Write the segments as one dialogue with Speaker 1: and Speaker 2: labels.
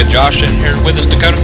Speaker 1: Josh in here with us, Dakota.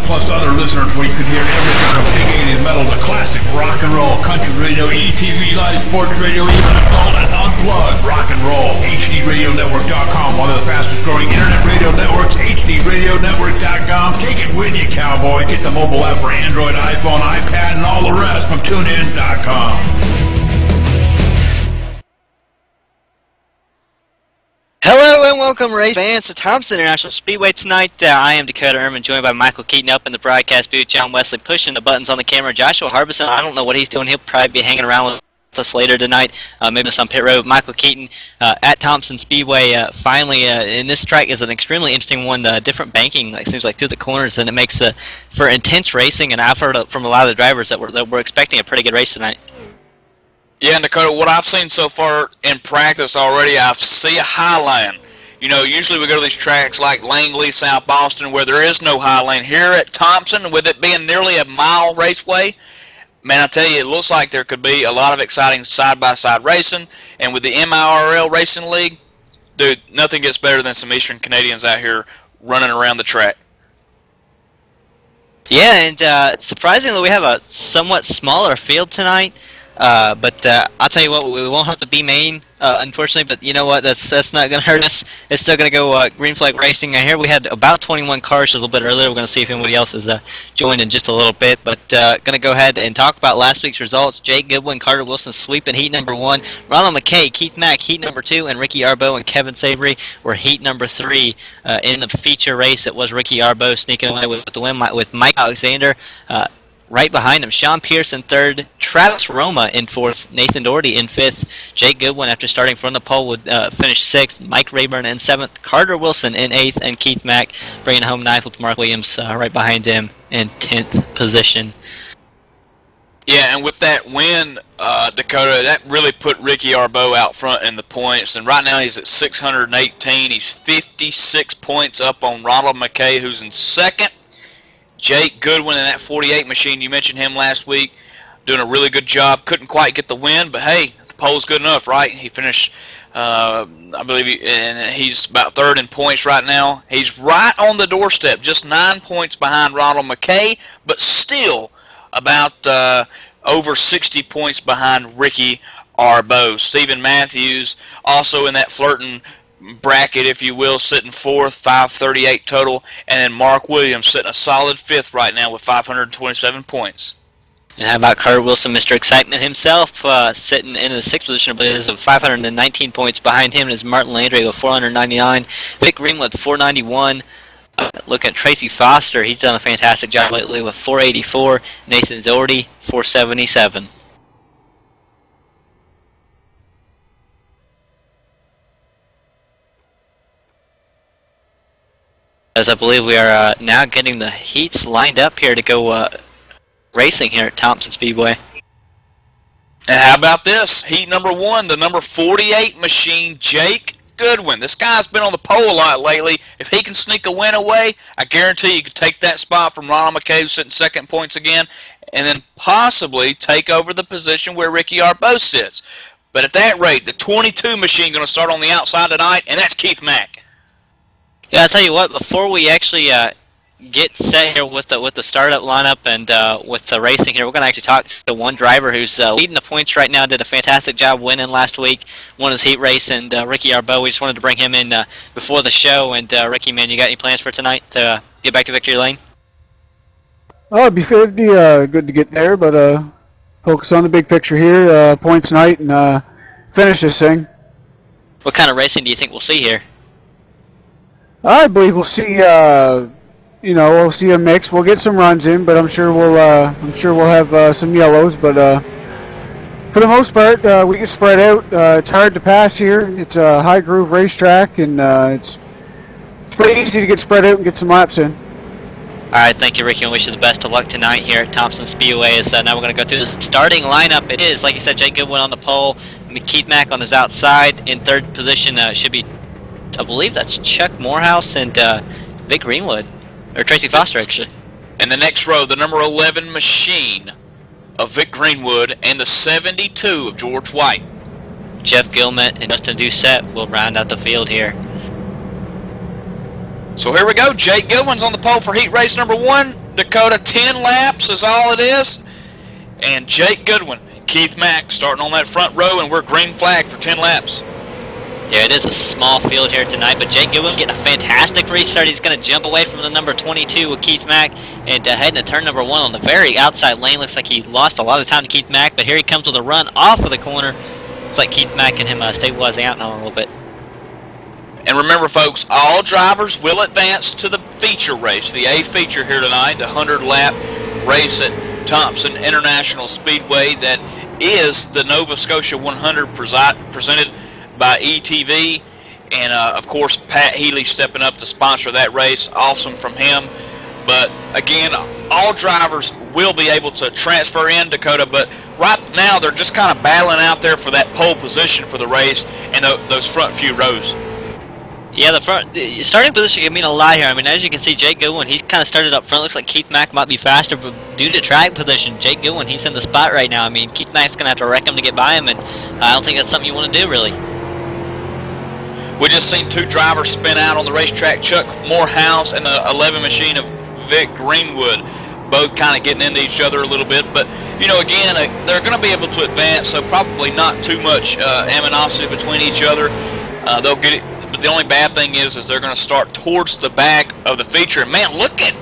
Speaker 2: Plus other listeners where you could hear everything from big 80s metal to classic rock and roll, country radio, ETV, live sports radio, even adult and unplugged rock and roll. HDRadioNetwork.com, one of the fastest growing internet radio networks, HDRadioNetwork.com. Take it with you, cowboy. Get the mobile app for Android, iPhone, iPad, and all the rest from TuneIn.com.
Speaker 3: Hello and welcome, race fans, to Thompson International Speedway tonight. I am Dakota Ehrman, joined by Michael Keaton up in the broadcast booth, John Wesley pushing the buttons on the camera, Joshua Harbison, I don't know what he's doing, he'll probably be hanging around with us later tonight, maybe on pit road. Michael Keaton at Thompson Speedway, finally, and this track is an extremely interesting one, different banking, it seems like through the corners, and it makes for intense racing, and I've heard from a lot of the drivers that we're expecting a pretty good race tonight.
Speaker 1: Yeah, and Dakota, what I've seen so far in practice already, I see a high line. You know, usually we go to these tracks like Langley, South Boston, where there is no high lane. Here at Thompson, with it being nearly a mile raceway, man, I tell you, it looks like there could be a lot of exciting side-by-side racing. And with the MIRL Racing League, dude, nothing gets better than some Eastern Canadians out here running around the track.
Speaker 3: Yeah, and surprisingly, we have a somewhat smaller field tonight. But I'll tell you what, we won't have to be main, unfortunately, but you know what, that's not going to hurt us. It's still going to go green flag racing. Here we had about 21 cars a little bit earlier. We're going to see if anybody else is joined in just a little bit, but going to go ahead and talk about last week's results. Jake Goodwin, Carter Wilson sweeping heat number 1. Ronald McKay, Keith Mack, heat number 2, and Ricky Arbeau and Kevin Savory were heat number 3 in the feature race. It was Ricky Arbeau sneaking away with the win with Mike Alexander. Right behind him, Sean Pierce in 3rd, Travis Roma in 4th, Nathan Doherty in 5th, Jake Goodwin after starting from the pole would finish 6th, Mike Rayburn in 7th, Carter Wilson in 8th, and Keith Mack bringing home 9th with Mark Williams right behind him in 10th position.
Speaker 1: Yeah, and with that win, Dakota, that really put Ricky Arbeau out front in the points, and right now he's at 618. He's 56 points up on Ronald McKay, who's in 2nd. Jake Goodwin in that 48 machine, you mentioned him last week, doing a really good job. Couldn't quite get the win, but hey, the pole's good enough, right? He finished, I believe, and he's about 3rd in points right now. He's right on the doorstep, just 9 points behind Ronald McKay, but still about over 60 points behind Ricky Arbeau. Stephen Matthews also in that flirting bracket, if you will, sitting 4th, 538 total, and then Mark Williams sitting a solid 5th right now with 527 points.
Speaker 3: And how about Carter Wilson, Mr. Excitement himself, sitting in the 6th position, but is of 519 points. Behind him is Martin Landry with 499, Vic Greenwood 491. Look at Tracy Foster, he's done a fantastic job lately with 484. Nathan Doherty 477. As I believe we are now getting the heats lined up here to go racing here at Thompson Speedway.
Speaker 1: And how about this? Heat number 1, the number 48 machine, Jake Goodwin. This guy's been on the pole a lot lately. If he can sneak a win away, I guarantee you could take that spot from Ronald McKay, who's sitting 2nd points again, and then possibly take over the position where Ricky Arbeau sits. But at that rate, the 22 machine going to start on the outside tonight, and that's Keith Mack.
Speaker 3: Yeah, I'll tell you what, before we actually get set here with the startup lineup and with the racing here, we're going to actually talk to one driver who's leading the points right now, did a fantastic job winning last week, won his heat race, and Ricky Arbeau, we just wanted to bring him in before the show. And Ricky, man, you got any plans for tonight to get back to victory lane?
Speaker 4: Oh, it'd be good to get there, but focus on the big picture here, points tonight, and finish this thing.
Speaker 3: What kind of racing do you think we'll see here?
Speaker 4: I believe we'll see, we'll see a mix. We'll get some runs in, but I'm sure we'll have some yellows. But For the most part, we get spread out. It's hard to pass here. It's a high groove racetrack, and it's pretty easy to get spread out and get some laps in.
Speaker 3: Alright, thank you, Ricky, and wish you the best of luck tonight here at Thompson Speedway. Now we're going to go through the starting lineup. It is, like you said, Jake Goodwin on the pole, Keith Mack on his outside. In third position should be, I believe that's Chuck Morehouse and Vic Greenwood, or Tracy Foster, actually.
Speaker 1: In the next row, the number 11 machine of Vic Greenwood and the 72 of George White.
Speaker 3: Jeff Gilmet and Justin Doucette will round out the field here.
Speaker 1: So here we go. Jake Goodwin's on the pole for heat race number 1. Dakota, 10 laps is all it is. And Jake Goodwin and Keith Mack starting on that front row, and we're green flag for 10 laps.
Speaker 3: Yeah, it is a small field here tonight, but Jake Goodwin getting a fantastic restart. He's going to jump away from the number 22 with Keith Mack and heading to turn number 1 on the very outside lane. Looks like he lost a lot of time to Keith Mack, but here he comes with a run off of the corner. Looks like Keith Mack and him stabilizing out now a little bit.
Speaker 1: And remember, folks, all drivers will advance to the feature race, the A feature here tonight, the 100-lap race at Thompson International Speedway. That is the Nova Scotia 100 presented by ETV. And, of course, Pat Healy stepping up to sponsor that race. Awesome from him. But, again, all drivers will be able to transfer in, Dakota, but right now they're just kind of battling out there for that pole position for the race and those front few rows.
Speaker 3: Yeah, the starting position can mean a lot here. I mean, as you can see, Jake Goodwin, he's kind of started up front. Looks like Keith Mack might be faster, but due to track position, Jake Goodwin, he's in the spot right now. I mean, Keith Mack's going to have to wreck him to get by him, and I don't think that's something you want to do, really.
Speaker 1: We just seen 2 drivers spin out on the racetrack, Chuck Morehouse and the 11 machine of Vic Greenwood, both kind of getting into each other a little bit. But, you know, again, they're going to be able to advance, so probably not too much animosity between each other. They'll get it. But the only bad thing is they're going to start towards the back of the feature. And man, look at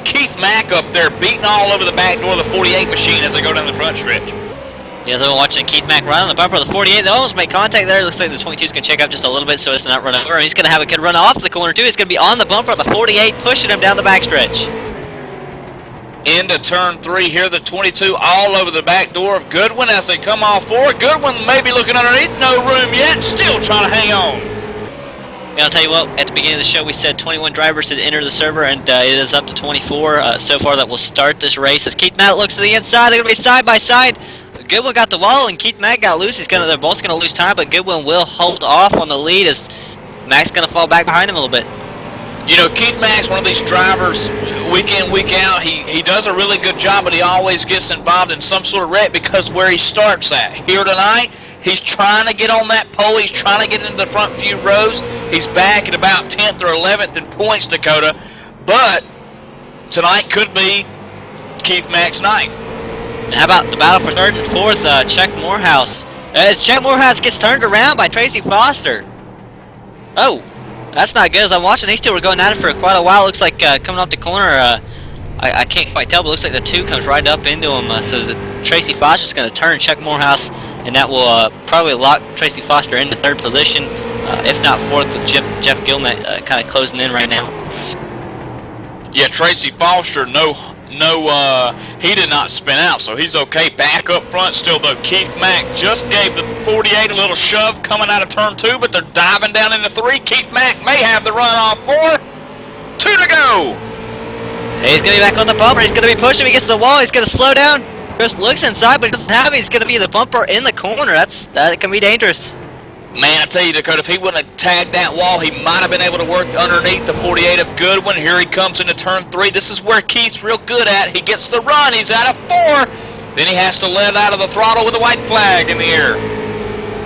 Speaker 1: Keith Mack up there beating all over the back door of the 48 machine as they go down the front stretch.
Speaker 3: Yeah, so we're watching Keith Mack run on the bumper of the 48. They almost make contact there. Looks like the 22 is going to check up just a little bit so as to not run over. And he's going to have a good run off the corner too. He's going to be on the bumper of the 48, pushing him down the backstretch.
Speaker 1: Into turn 3 here, the 22 all over the back door of Goodwin as they come off forward. Goodwin may be looking underneath, no room yet, still trying to hang on.
Speaker 3: And I'll tell you what, at the beginning of the show we said 21 drivers had entered the server, and it is up to 24 so far that will start this race. As Keith Mack looks to the inside, they're going to be side by side. Goodwin got the wall, and Keith Mack got loose. They're both going to lose time, but Goodwin will hold off on the lead as Mack's going to fall back behind him a little bit.
Speaker 1: You know, Keith Mack's one of these drivers, week in, week out. He does a really good job, but he always gets involved in some sort of wreck because where he starts at. Here tonight, he's trying to get on that pole. He's trying to get into the front few rows. He's back at about 10th or 11th in points, Dakota. But tonight could be Keith Mack's night.
Speaker 3: And how about the battle for 3rd and 4th, Chuck Morehouse? As Chuck Morehouse gets turned around by Tracy Foster. Oh, that's not good. As I'm watching, these two were going at it for quite a while. Looks like coming off the corner, I can't quite tell, but it looks like the 2 comes right up into him. So Tracy Foster's going to turn Chuck Morehouse, and that will probably lock Tracy Foster into 3rd position, if not 4th, with Jeff Gilmet kind of closing in right now.
Speaker 1: Yeah, Tracy Foster, he did not spin out, so he's okay. Back up front still, though. Keith Mack just gave the 48 a little shove coming out of turn 2, but they're diving down into 3. Keith Mack may have the run off 4. 2 to go.
Speaker 3: He's going to be back on the bumper. He's going to be pushing. He gets to the wall. He's going to slow down. Just looks inside, but he doesn't have it. He's going to be the bumper in the corner. That can be dangerous.
Speaker 1: Man, I tell you, Dakota, if he wouldn't have tagged that wall, he might have been able to work underneath the 48 of Goodwin. Here he comes into turn 3. This is where Keith's real good at. He gets the run. He's out of 4. Then he has to let out of the throttle with a white flag in the air.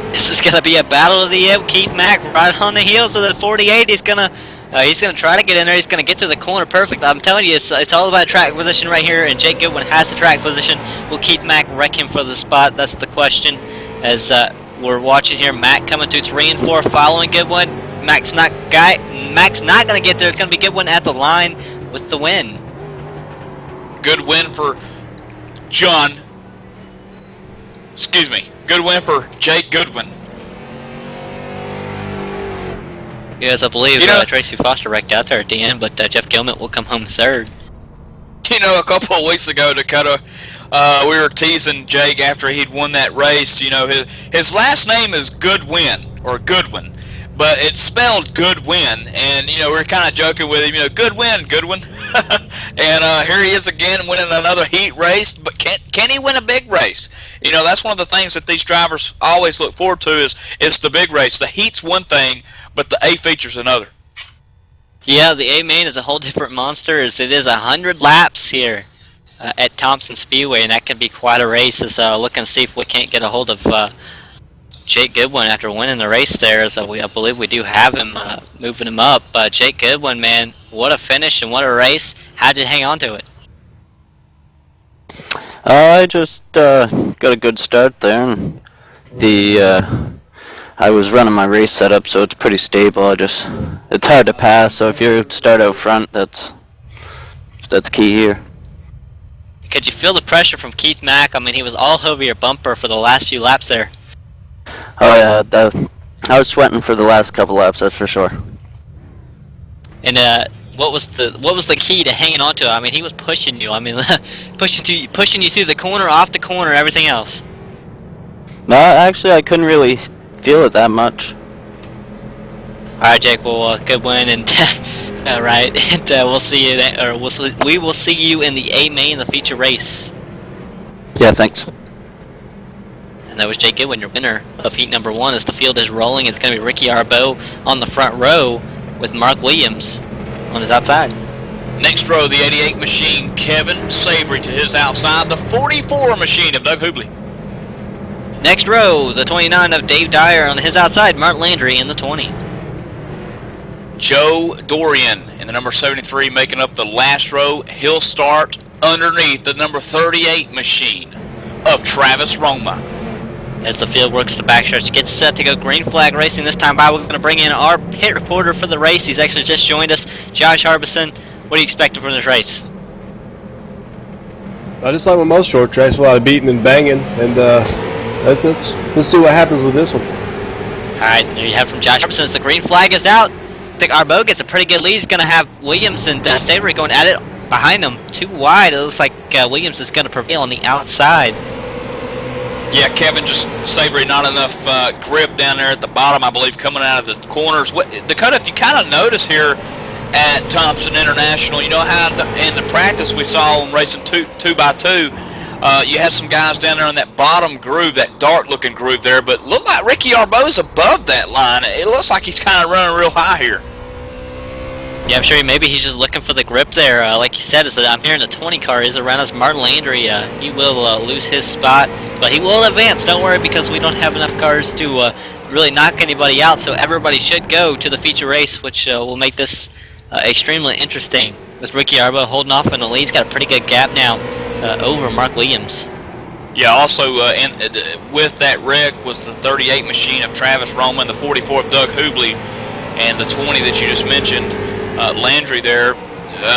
Speaker 3: This is going to be a battle of the end. Keith Mack right on the heels of the 48. He's going to try to get in there. He's going to get to the corner perfect. I'm telling you, it's all about track position right here, and Jake Goodwin has the track position. Will Keith Mack wreck him for the spot? That's the question. As we're watching here, Mack coming through 3 and 4, following Goodwin. Mack's not going to get there. It's going to be Goodwin at the line with the win.
Speaker 1: Good win for Good win for Jake Goodwin.
Speaker 3: Yes, I believe Tracy Foster wrecked out there at the end, but Jeff Gilmet will come home 3rd.
Speaker 1: You know, a couple of weeks ago, Dakota, we were teasing Jake after he'd won that race. You know, his last name is Goodwin, or Goodwin, but it's spelled Goodwin, and, you know, we were kind of joking with him, you know, Goodwin, Goodwin. And here he is again winning another heat race, but can he win a big race? You know, that's one of the things that these drivers always look forward to is the big race. The heat's one thing, but the A feature's another.
Speaker 3: Yeah, the A main is a whole different monster. It is 100 laps here at Thompson Speedway, and that can be quite a race. As looking to see if we can't get a hold of Jake Goodwin after winning the race there. So I believe we do have him moving him up. Jake Goodwin, man, what a finish and what a race. How'd you hang on to it?
Speaker 5: I just got a good start there, and I was running my race setup, so it's pretty stable. It's hard to pass, so if you start out front, that's key here.
Speaker 3: Could you feel the pressure from Keith Mack? I mean, he was all over your bumper for the last few laps there.
Speaker 5: Oh yeah, I was sweating for the last couple laps, that's for sure.
Speaker 3: And what was the key to hanging on to it? I mean, he was pushing you. I mean, pushing you through the corner, off the corner, everything else.
Speaker 5: No, actually, I couldn't really feel it that much.
Speaker 3: All right, Jake. Well, good win, and all right, and we'll see you. We will see you in the A main, the feature race.
Speaker 5: Yeah, thanks.
Speaker 3: And that was Jake Goodwin, your winner of heat number 1. As the field is rolling, it's going to be Ricky Arbeau on the front row with Mark Williams on his outside.
Speaker 1: Next row, the 88 machine, Kevin Savory to his outside. The 44 machine of Doug Hubley.
Speaker 3: Next row, the 29 of Dave Dyer on his outside. Mark Landry in the 20.
Speaker 1: Joe Dorian in the number 73 making up the last row. He'll start underneath the number 38 machine of Travis Roma.
Speaker 3: As the field works the backstretch, gets set to go green flag racing. This time by, we're going to bring in our pit reporter for the race. He's actually just joined us, Josh Harbison. What are you expecting from this race?
Speaker 6: Just like with most short tracks, a lot of beating and banging, and let's see what happens with this one.
Speaker 3: Alright, there you have from Josh Harbison. As the green flag is out, I think Arbeau gets a pretty good lead. He's going to have Williams and Savory going at it behind him. Too wide. It looks like Williams is going to prevail on the outside.
Speaker 1: Yeah, Kevin, just Savory, not enough grip down there at the bottom, I believe, coming out of the corners. Dakota, if you kind of notice here at Thompson International, you know how in the practice we saw them racing 2x2, you had some guys down there on that bottom groove, that dark-looking groove there, but it looked like Ricky Arbeau's above that line. It looks like he's kind of running real high here.
Speaker 3: Yeah, I'm sure maybe he's just looking for the grip there. Like you said, I'm hearing the 20 car is around us. Martin Landry, he will lose his spot, but he will advance. Don't worry, because we don't have enough cars to really knock anybody out, so everybody should go to the feature race, which will make this extremely interesting. With Ricky Arbeau holding off in the lead, he's got a pretty good gap now over Mark Williams.
Speaker 1: Yeah, also with that wreck was the 38 machine of Travis Roma, the 44 of Doug Hubley, and the 20 that you just mentioned, Landry there.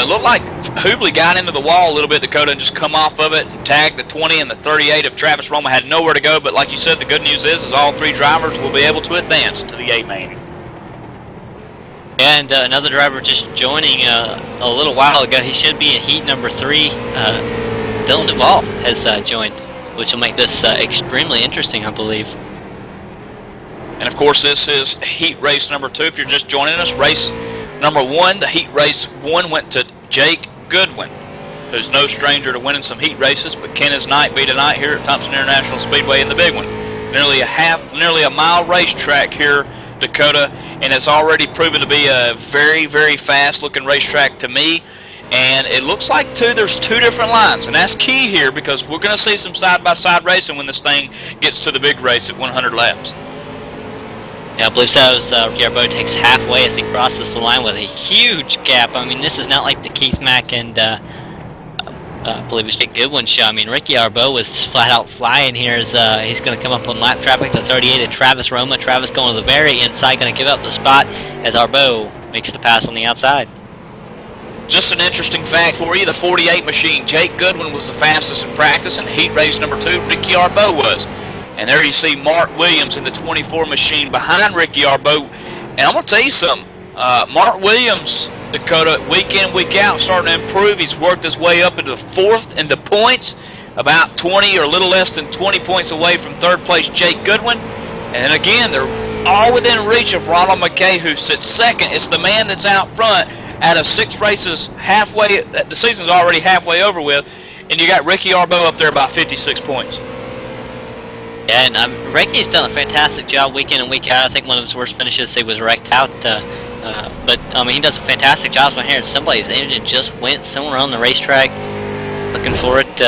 Speaker 1: Looked like Hubley got into the wall a little bit, Dakota, and just come off of it and tagged the 20, and the 38 of Travis Roma had nowhere to go, but like you said, the good news is all three drivers will be able to advance to the A main.
Speaker 3: And another driver just joining a little while ago. He should be in heat number 3. Dylan Duvall has joined, which will make this extremely interesting, I believe.
Speaker 1: And of course, this is heat race number 2. If you're just joining us, race number 1, the heat race 1 went to Jake Goodwin, who's no stranger to winning some heat races, but can his night be tonight here at Thompson International Speedway in the big one? Nearly a mile racetrack here, Dakota, and it's already proven to be a very, very fast-looking racetrack to me. And it looks like there's 2 different lines, and that's key here because we're going to see some side-by-side racing when this thing gets to the big race at 100 laps.
Speaker 3: Yeah, I believe so. Ricky Arbeau takes halfway as he crosses the line with a huge gap. I mean, this is not like the Keith Mack and I believe it's Jake Goodwin show. I mean, Ricky Arbeau was flat out flying here as he's going to come up on lap traffic to 38 at Travis Roma. Travis going to the very inside, going to give up the spot as Arbeau makes the pass on the outside.
Speaker 1: Just an interesting fact for you, the 48 machine, Jake Goodwin was the fastest in practice, and heat race number 2, Ricky Arbeau was. And there you see Mark Williams in the 24 machine behind Ricky Arbeau. And I'm going to tell you something, Mark Williams, Dakota, week in, week out, starting to improve. He's worked his way up into the 4th in the points. about 20 or a little less than 20 points away from third place Jake Goodwin. And again, they're all within reach of Ronald McKay, who sits second. It's the man that's out front out of 6 races, halfway. The season's already halfway over with, and you got Ricky Arbeau up there about 56 points.
Speaker 3: Yeah, and Ricky's done a fantastic job week in and week out. I think one of his worst finishes, he was wrecked out. But I mean, he does a fantastic job right here. And somebody's engine just went somewhere on the racetrack. Looking for it.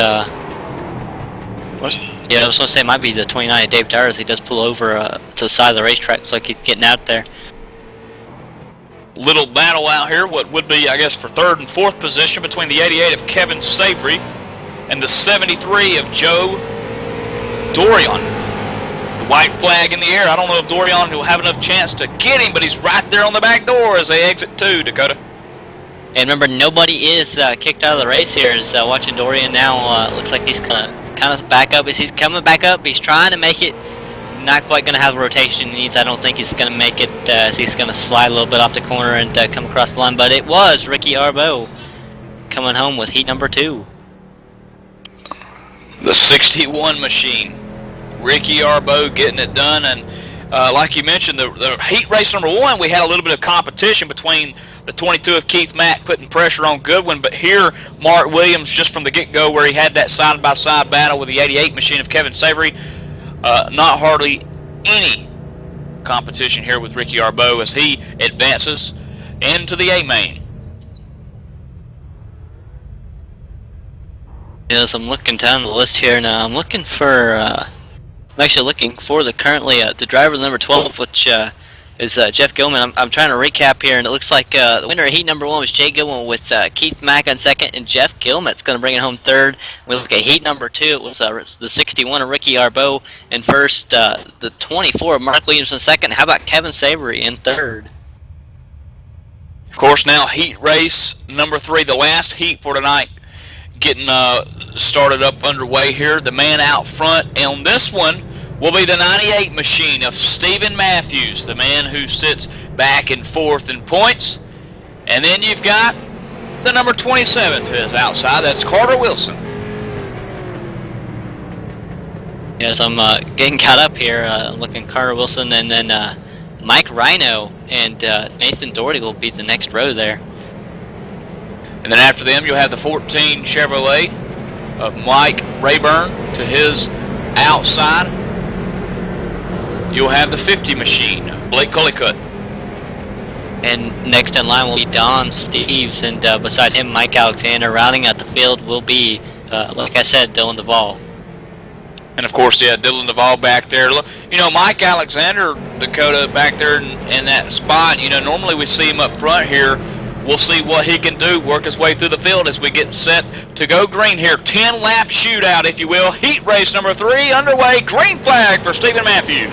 Speaker 3: Yeah, I was going to say it might be the 29 of Dave Dyers. He does pull over to the side of the racetrack. Looks like he's getting out there.
Speaker 1: Little battle out here, what would be, I guess, for third and fourth position between the 88 of Kevin Savory and the 73 of Joe Dorion. The white flag in the air. I don't know if Dorion will have enough chance to get him, but he's right there on the back door as they exit 2, Dakota.
Speaker 3: And remember, nobody is kicked out of the race here. Is watching Dorian now. Looks like he's kind of back up. As he's coming back up, he's trying to make it. Not quite going to have the rotation he needs. I don't think he's going to make it. As he's going to slide a little bit off the corner and come across the line. But it was Ricky Arbeau coming home with heat number 2.
Speaker 1: The 61 machine. Ricky Arbeau getting it done, and like you mentioned, the heat race number 1, we had a little bit of competition between the 22 of Keith Mack putting pressure on Goodwin, but here Mark Williams, just from the get-go where he had that side-by-side battle with the 88 machine of Kevin Savory, not hardly any competition here with Ricky Arbeau as he advances into the A-main.
Speaker 3: Yes, I'm looking down the list here now. I'm looking for, I'm actually looking for the currently the driver number 12, which is Jeff Gilman. I'm trying to recap here, and it looks like the winner of heat number 1 was Jay Gilman with Keith Mack on second, and Jeff Gilman's going to bring it home third. We look at heat number 2. It was the 61 of Ricky Arbeau in first, the 24 of Mark Williams in second. How about Kevin Savory in third?
Speaker 1: Of course, now heat race number 3, the last heat for tonight, getting started up underway here. The man out front on this one will be the 98 machine of Stephen Matthews, the man who sits back and forth in points. And then you've got the number 27 to his outside. That's Carter Wilson.
Speaker 3: Yes, I'm getting caught up here, looking at Carter Wilson, and then Mike Rhino and Nathan Doherty will be the next row there.
Speaker 1: And then after them, you'll have the 14 Chevrolet of Mike Rayburn to his outside. You'll have the 50 machine, Blake Cullicutt.
Speaker 3: And next in line will be Don Steves, and beside him, Mike Alexander. Rounding out the field will be, like I said, Dylan Duvall.
Speaker 1: And of course, yeah, Dylan Duvall back there. You know, Mike Alexander, Dakota, back there in that spot, you know, normally we see him up front here. We'll see what he can do, work his way through the field as we get set to go green here. 10-lap shootout, if you will. Heat race number 3 underway. Green flag for Stephen Matthews.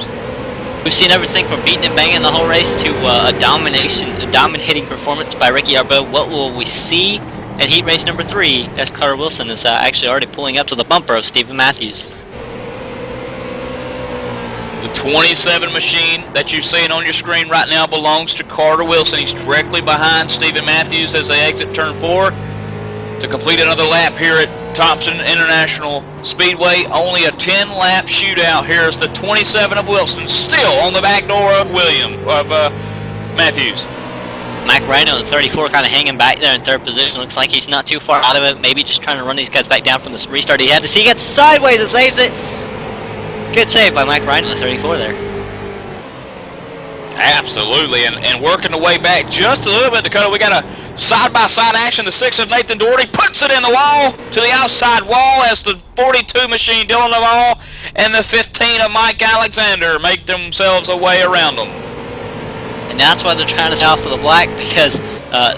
Speaker 3: We've seen everything from beating and banging the whole race to a dominating performance by Ricky Arbeau. What will we see at heat race number 3 as Carter Wilson is actually already pulling up to the bumper of Stephen Matthews?
Speaker 1: The 27 machine that you're seeing on your screen right now belongs to Carter Wilson. He's directly behind Stephen Matthews as they exit turn 4 to complete another lap here at Thompson International Speedway. Only a 10-lap shootout. Here's the 27 of Wilson, still on the back door of Matthews.
Speaker 3: Mike Rhino in 34 kind of hanging back there in third position. Looks like he's not too far out of it. Maybe just trying to run these guys back down from the restart he had to see. He gets sideways and saves it. Good save by Mike Rhino in 34 there.
Speaker 1: Absolutely, and working the way back just a little bit, Dakota. We got a side-by-side action. The 6 of Nathan Doherty puts it in the wall, to the outside wall, as the 42 machine Dylan Duvall and the 15 of Mike Alexander make themselves a way around them.
Speaker 3: And that's why they're trying to stay off of the black, because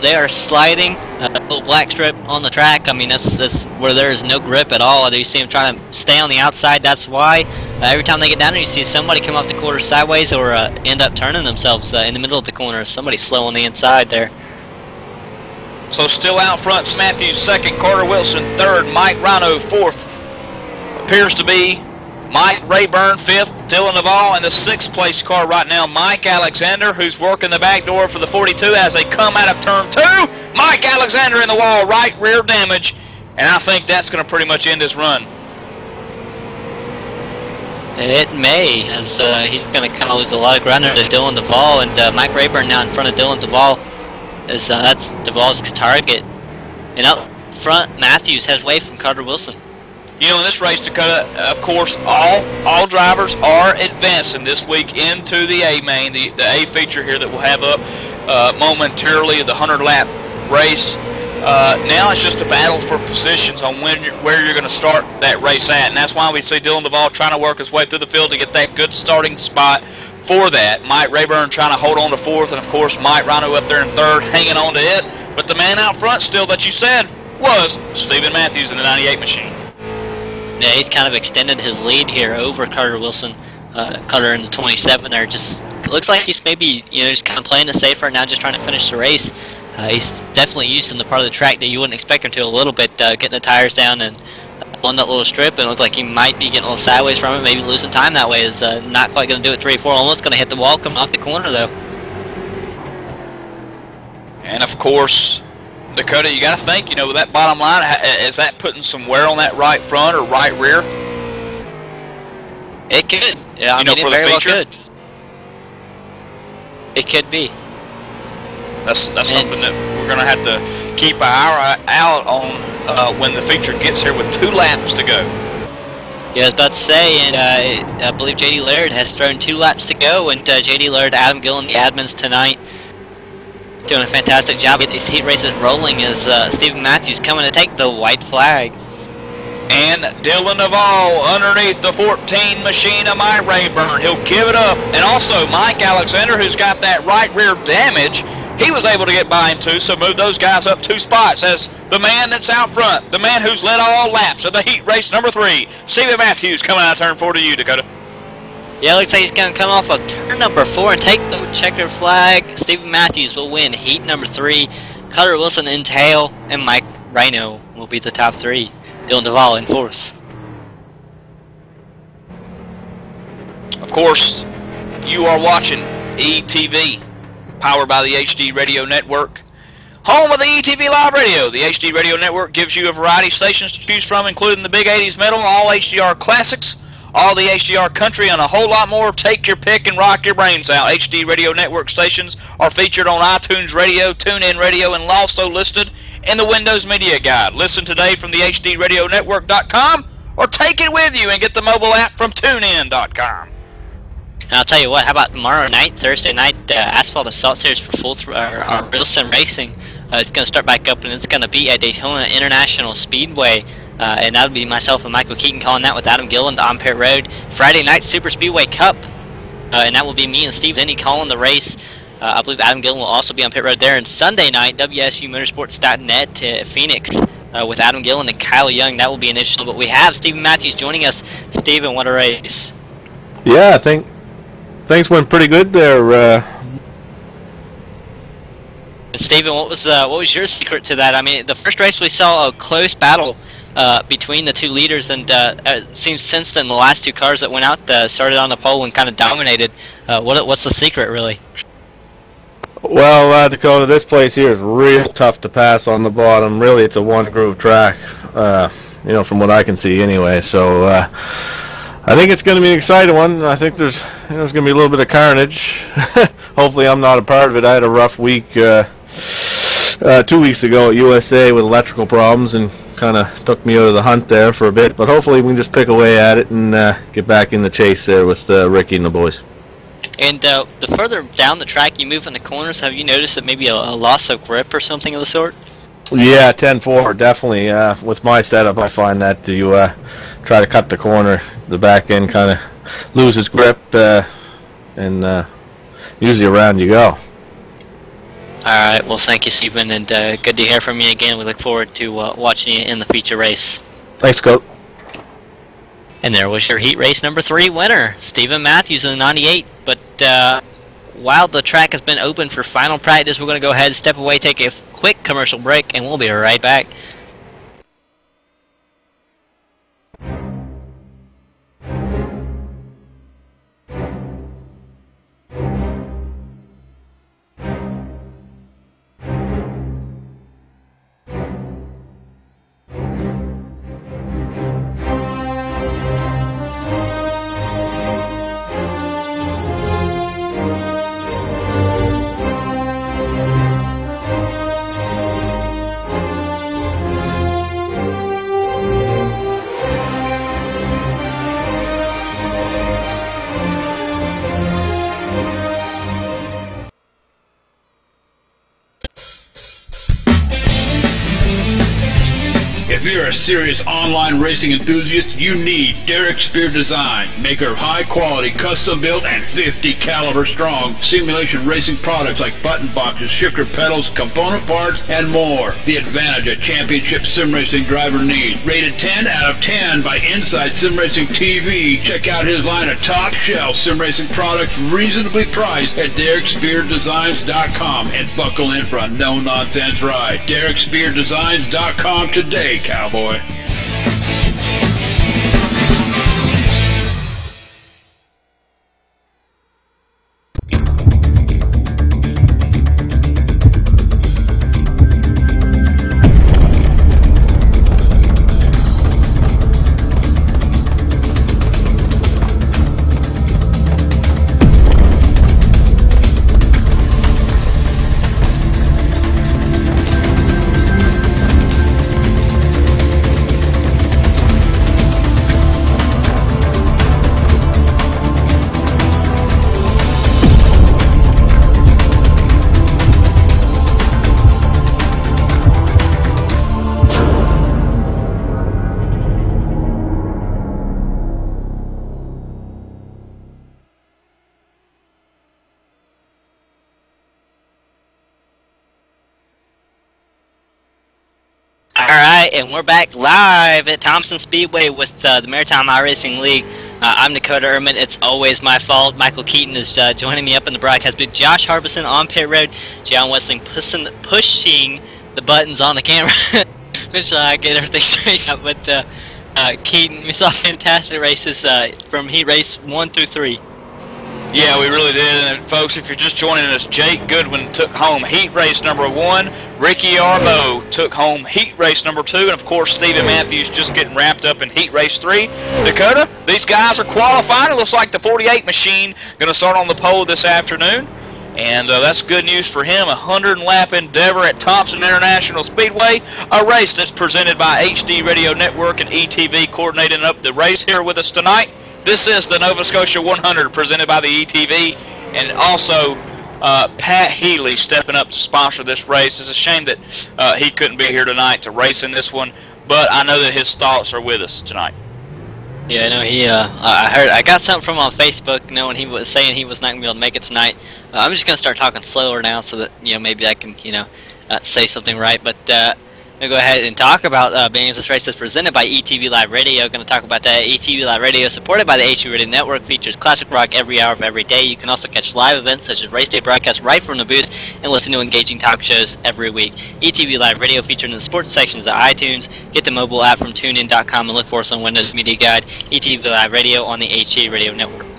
Speaker 3: they are sliding a little black strip on the track. I mean, that's where there is no grip at all. You see them trying to stay on the outside. That's why every time they get down there, you see somebody come off the corner sideways or end up turning themselves in the middle of the corner. Somebody slow on the inside there.
Speaker 1: So still out front, Matthews second, Carter Wilson third, Mike Rhino fourth. Appears to be Mike Rayburn fifth, Dylan Duvall in the 6th place car right now. Mike Alexander, who's working the back door for the 42 as they come out of turn 2. Mike Alexander in the wall, right rear damage, and I think that's going to pretty much end his run.
Speaker 3: It may, as he's going to kind of lose a lot of ground there to Dylan Duvall, and Mike Rayburn now in front of Dylan Duvall, as that's Duvall's target. And up front, Matthews has away from Carter Wilson.
Speaker 1: You know, in this race, Dakota, of course, all drivers are advancing this week into the A main, the A feature here that we'll have up momentarily, the 100-lap race. Now it's just a battle for positions on where you're going to start that race at, and that's why we see Dylan Duvall trying to work his way through the field to get that good starting spot for that. Mike Rayburn trying to hold on to fourth, and of course Mike Rhino up there in third, hanging on to it. But the man out front still that you said was Stephen Matthews in the 98 machine.
Speaker 3: Yeah, he's kind of extended his lead here over Carter Wilson. Carter in the 27 there. Just looks like he's maybe just kind of playing it safer now, just trying to finish the race. He's definitely using the part of the track that you wouldn't expect him to a little bit, getting the tires down and on that little strip, and it looks like he might be getting a little sideways from it, maybe losing time that way. Is not quite going to do it 3-4, almost going to hit the wall coming off the corner though.
Speaker 1: And of course, Dakota, you got to think, with that bottom line, is that putting some wear on that right front or right rear?
Speaker 3: It could. Yeah, I mean, it very well could. It could be.
Speaker 1: That's something that we're going to have to keep our eye out on when the feature gets here with 2 laps to go.
Speaker 3: Yeah, I was about to say, and I believe J.D. Laird has thrown 2 laps to go, and J.D. Laird, Adam Gillen, the admins tonight, doing a fantastic job. Get these heat races rolling as Stephen Matthews coming to take the white flag.
Speaker 1: And Dylan Duvall underneath the 14 machine of Mike Rayburn. He'll give it up. And also Mike Alexander, who's got that right rear damage, he was able to get by him too, so move those guys up 2 spots as the man that's out front, the man who's led all laps of the heat race number 3, Stephen Matthews, coming out of turn 4 to you, Dakota.
Speaker 3: Yeah, looks like he's going to come off of turn number 4 and take the checkered flag. Stephen Matthews will win heat number 3. Carter Wilson in tail, and Mike Rhino will be the top 3. Dylan Duvall in 4th.
Speaker 1: Of course, you are watching ETV, powered by the HD Radio Network. Home of the ETV Live Radio. The HD Radio Network gives you a variety of stations to choose from, including the Big 80s Metal, all HDR Classics, all the HDR Country, and a whole lot more. Take your pick and rock your brains out. HD Radio Network stations are featured on iTunes Radio, TuneIn Radio, and also listed in the Windows Media Guide. Listen today from the HDRadioNetwork.com, or take it with you and get the mobile app from TuneIn.com.
Speaker 3: And I'll tell you what, how about tomorrow night, Thursday night, Asphalt Assault Series for Real Sim Racing. It's going to start back up, and it's going to be at Daytona International Speedway. And that'll be myself and Michael Keaton calling that with Adam Gillen to Ampere Road. Friday night, Super Speedway Cup. And that will be me and Steve Zinni calling the race. I believe Adam Gillen will also be on pit road there. And Sunday night, WSUMotorsports.net to Phoenix with Adam Gillen and Kyle Young. That will be initial. But we have Stephen Matthews joining us. Stephen, what a race.
Speaker 6: Yeah, I think things went pretty good there.
Speaker 3: And Stephen, what was your secret to that? I mean, the first race we saw a close battle between the 2 leaders, and it seems since then the last 2 cars that went out started on the pole and kind of dominated. What's the secret, really?
Speaker 6: Well, Dakota, this place here is real tough to pass on the bottom. Really, it's a one-groove track, from what I can see anyway. So I think it's going to be an exciting one. I think there's going to be a little bit of carnage. Hopefully I'm not a part of it. I had a rough week 2 weeks ago at USA with electrical problems, and kind of took me out of the hunt there for a bit. But hopefully we can just pick away at it and get back in the chase there with Ricky and the boys.
Speaker 3: And the further down the track you move in the corners, have you noticed that maybe a loss of grip or something of the sort?
Speaker 6: Yeah, 10-4, definitely. With my setup, I find that you try to cut the corner, the back end kind of loses grip, and usually around you go.
Speaker 3: Alright, well thank you, Stephen, and good to hear from you again. We look forward to watching you in the feature race.
Speaker 6: Thanks, Coach.
Speaker 3: And there was your heat race number 3 winner, Stephen Matthews in the 98. But while the track has been open for final practice, we're going to go ahead and step away, take a quick commercial break, and we'll be right back.
Speaker 2: If you're a serious online racing enthusiast, you need Derek Spear Design, maker of high-quality, custom-built, and 50 caliber strong simulation racing products like button boxes, shifter pedals, component parts, and more. The advantage a championship sim racing driver needs. Rated 10 out of 10 by Inside Sim Racing TV. Check out his line of top-shelf sim racing products reasonably priced at DerekSpearDesigns.com and buckle in for a no-nonsense ride. DerekSpearDesigns.com today, cowboy.
Speaker 3: Alright, and we're back live at Thompson Speedway with the Maritime iRacing League. I'm Dakota Ehrman. It's always my fault. Michael Keaton is joining me up in the broadcast booth. Josh Harbison on pit road. John Wessling pushing the buttons on the camera. Which I get everything straight up. But Keaton, we saw fantastic races from heat race 1 through 3.
Speaker 1: Yeah, we really did. And folks, if you're just joining us, Jake Goodwin took home heat race number 1. Ricky Arbo took home heat race number 2. And, of course, Stephen Matthews just getting wrapped up in heat race 3. Dakota, these guys are qualifying. It looks like the 48 machine going to start on the pole this afternoon. And that's good news for him. A 100-lap endeavor at Thompson International Speedway, a race that's presented by HD Radio Network and ETV coordinating up the race here with us tonight. This is the Nova Scotia 100 presented by the ETV, and also Pat Healy stepping up to sponsor this race. It's a shame that he couldn't be here tonight to race in this one, but I know that his thoughts are with us tonight.
Speaker 3: Yeah, no, I got something from him on Facebook, knowing he was saying he was not going to be able to make it tonight. I'm just going to start talking slower now so that, maybe I can, say something right, but I'm going to go ahead and talk about being this race that's presented by ETV Live Radio. Going to talk about that. ETV Live Radio, supported by the HD Radio Network, features classic rock every hour of every day. You can also catch live events such as race day broadcasts right from the booth and listen to engaging talk shows every week. ETV Live Radio featured in the sports sections of iTunes. Get the mobile app from TuneIn.com and look for us on Windows Media Guide. ETV Live Radio on the HD Radio Network.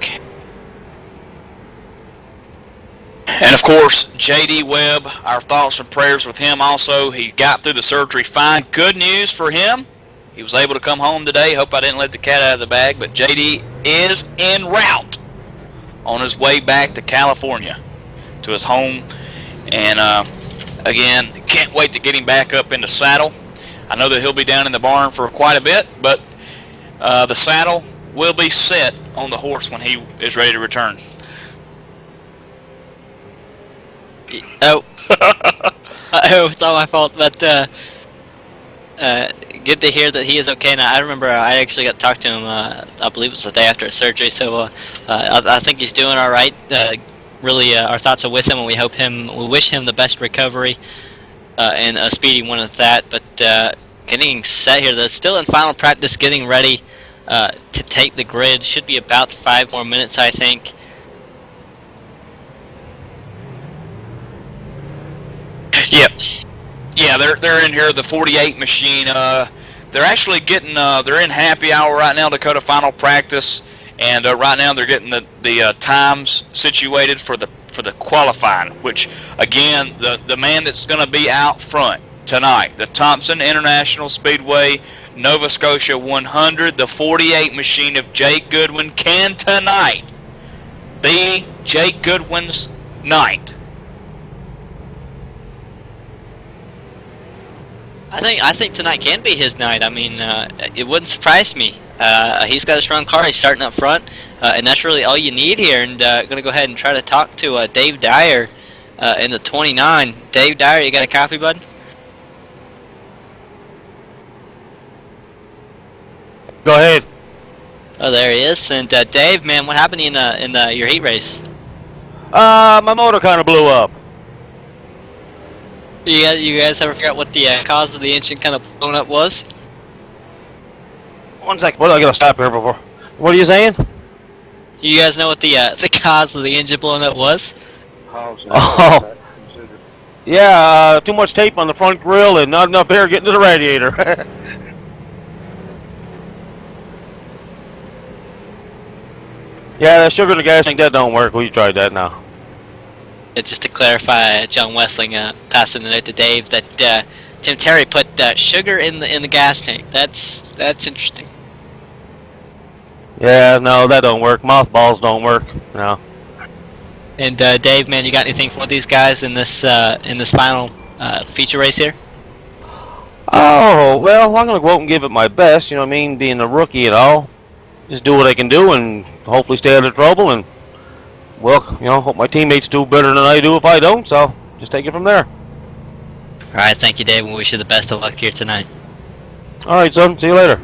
Speaker 1: And, of course, J.D. Webb, our thoughts and prayers with him also. He got through the surgery fine. Good news for him. He was able to come home today. Hope I didn't let the cat out of the bag. But J.D. is en route on his way back to California, to his home. And, again, can't wait to get him back up in the saddle. I know that he'll be down in the barn for quite a bit, but the saddle will be set on the horse when he is ready to return.
Speaker 3: Oh, it's all my fault, but good to hear that he is okay now. I remember I actually got to talk to him, I believe it was the day after his surgery, so I think he's doing all right. Really, our thoughts are with him, and we wish him the best recovery and a speedy one at that. But getting set here, they're still in final practice, getting ready to take the grid. Should be about 5 more minutes, I think.
Speaker 1: Yeah, they're in here, the 48 machine. They're actually getting they're in happy hour right now, Dakota, final practice, and right now they're getting the times situated for the qualifying. Which again, the man that's going to be out front tonight, the Thompson International Speedway Nova Scotia 100, the 48 machine of Jake Goodwin, can tonight be Jake Goodwin's night.
Speaker 3: I think tonight can be his night. I mean, it wouldn't surprise me. He's got a strong car. He's starting up front, and that's really all you need here. And going to go ahead and try to talk to Dave Dyer in the 29. Dave Dyer, you got a copy, bud?
Speaker 7: Go ahead.
Speaker 3: Oh, there he is. And Dave, man, what happened in your heat race?
Speaker 7: My motor kind of blew up.
Speaker 3: You guys ever figure out what the cause of the engine kind of blowing up was?
Speaker 7: 1 second. Well, I gotta stop here before. What are you saying?
Speaker 3: You guys know what the cause of the engine blowing up was?
Speaker 7: Oh. Yeah, too much tape on the front grill and not enough air getting to the radiator. Yeah, the sugar in the gas tank, that don't work. We tried that now.
Speaker 3: Just to clarify, John Wessling passing the note to Dave that Tim Terry put sugar in the gas tank. That's interesting.
Speaker 7: Yeah, no, that don't work. Mothballs don't work. No.
Speaker 3: And Dave, man, you got anything for these guys in this final feature race here?
Speaker 7: Oh, well, I'm gonna go out and give it my best. You know what I mean? Being a rookie and all, just do what I can do and hopefully stay out of trouble. And well, you know, hope my teammates do better than I do if I don't. So just take it from there.
Speaker 3: All right, thank you, Dave. We wish you the best of luck here tonight.
Speaker 7: All right, son. See you later.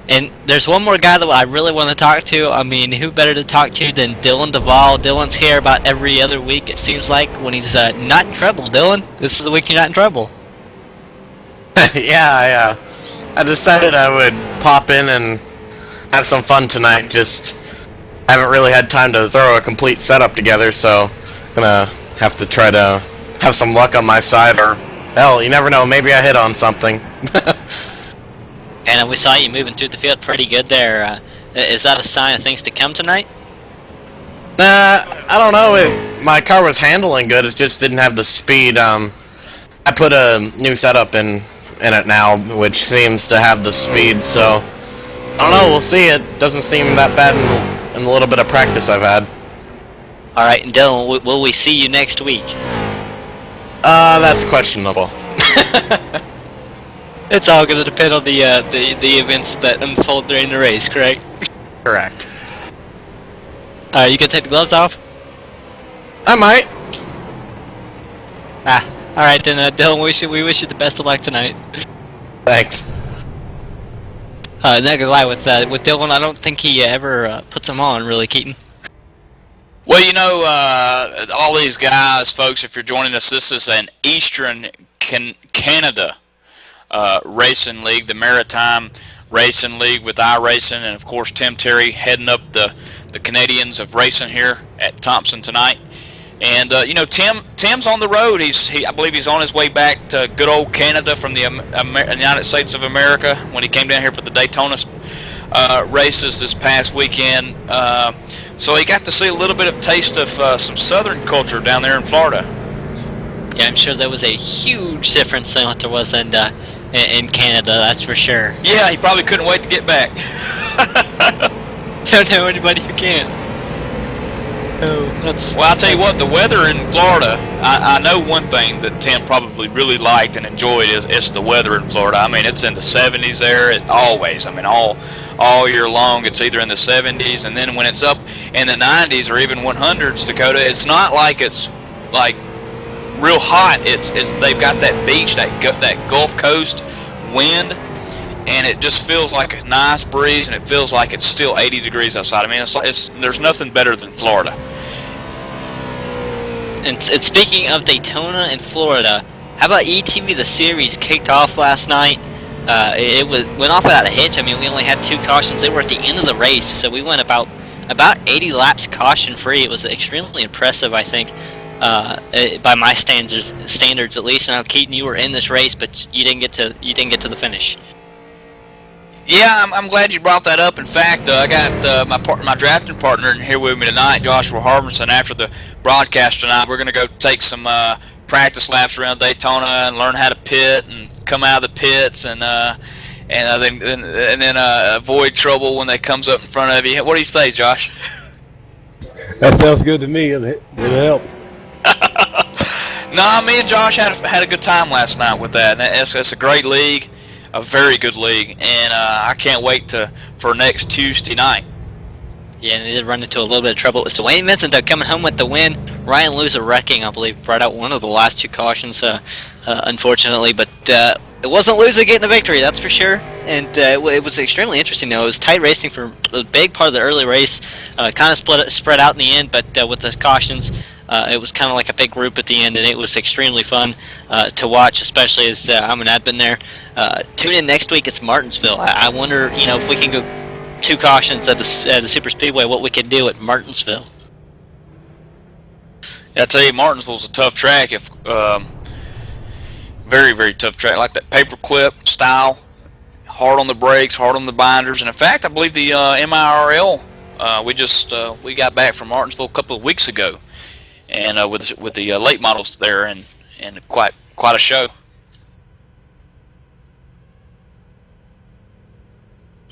Speaker 3: And there's one more guy that I really want to talk to. I mean, who better to talk to than Dylan Duvall? Dylan's here about every other week, it seems like, when he's not in trouble. Dylan, this is the week you're not in trouble.
Speaker 8: Yeah, I decided I would pop in and have some fun tonight. Just haven't really had time to throw a complete setup together, so gonna have to try to have some luck on my side, or hell, you never know, maybe I hit on something.
Speaker 3: And we saw you moving through the field pretty good there. Is that a sign of things to come tonight?
Speaker 8: I don't know. My car was handling good. It just didn't have the speed. I put a new setup in it now, which seems to have the speed. So I don't know. We'll see. It doesn't seem that bad in the little bit of practice I've had.
Speaker 3: All right, and Dylan, will we see you next week?
Speaker 8: That's questionable.
Speaker 3: It's all going to depend on the events that unfold during the race, correct?
Speaker 8: Correct.
Speaker 3: You gonna take the gloves off?
Speaker 8: I might.
Speaker 3: All right then, Dylan. We wish you the best of luck tonight.
Speaker 8: Thanks.
Speaker 3: Not gonna lie, with Dylan, I don't think he ever puts them on, really, Keaton.
Speaker 1: Well, you know, all these guys, folks, if you're joining us, this is an Eastern Canada Racing League, the Maritime Racing League with iRacing, and of course Tim Terry heading up the Canadians of racing here at Thompson tonight. And you know, Tim's on the road. I believe he's on his way back to good old Canada from the United States of America when he came down here for the Daytona races this past weekend. So he got to see a little bit of taste of some Southern culture down there in Florida.
Speaker 3: Yeah, I'm sure there was a huge difference than what there was in Canada, that's for sure.
Speaker 1: Yeah, he probably couldn't wait to get back.
Speaker 3: Don't know anybody who can. Oh, that's...
Speaker 1: Well, I'll tell you what, the weather in Florida, I know one thing that Tim probably really liked and enjoyed is it's the weather in Florida. I mean, it's in the 70s there, always. I mean, all year long, it's either in the 70s, and then when it's up in the 90s or even 100s, Dakota, it's not like it's like real hot. It's they've got that beach, that Gulf Coast wind, and it just feels like a nice breeze, and it feels like it's still 80 degrees outside. I mean, there's nothing better than Florida.
Speaker 3: And speaking of Daytona and Florida, how about ETV? The series kicked off last night. It went off without a hitch. I mean, we only had 2 cautions. They were at the end of the race, so we went about 80 laps caution free. It was extremely impressive, I think. By my standards at least. Now, Keaton, you were in this race, but you didn't get to the finish.
Speaker 1: Yeah, I'm glad you brought that up. In fact, I got my drafting partner in here with me tonight, Joshua Harbison. After the broadcast tonight, we're going to go take some practice laps around Daytona and learn how to pit and come out of the pits and then avoid trouble when they comes up in front of you. What do you say, Josh?
Speaker 6: That sounds good to me. It'll help.
Speaker 1: No, me and Josh had a good time last night with that. It's a great league, a very good league, and I can't wait for next Tuesday night.
Speaker 3: Yeah, and they did run into a little bit of trouble. So Wayne Vincent, though, coming home with the win. Ryan Loser wrecking, I believe, brought out one of the last 2 cautions, unfortunately. But it wasn't Loser getting the victory, that's for sure. and it was extremely interesting. Though it was tight racing for a big part of the early race, kind of spread out in the end, but with the cautions, it was kind of like a big group at the end, and it was extremely fun to watch, especially as I'm an admin there. Tune in next week. It's Martinsville. I wonder, if we can go 2 cautions at the Super Speedway, what we could do at Martinsville.
Speaker 1: Yeah, I tell you, Martinsville's a tough track. Very, very tough track. Like that paperclip style, hard on the brakes, hard on the binders. And in fact, I believe the MIRL, we got back from Martinsville a couple of weeks ago, and with the late models there, and quite a show.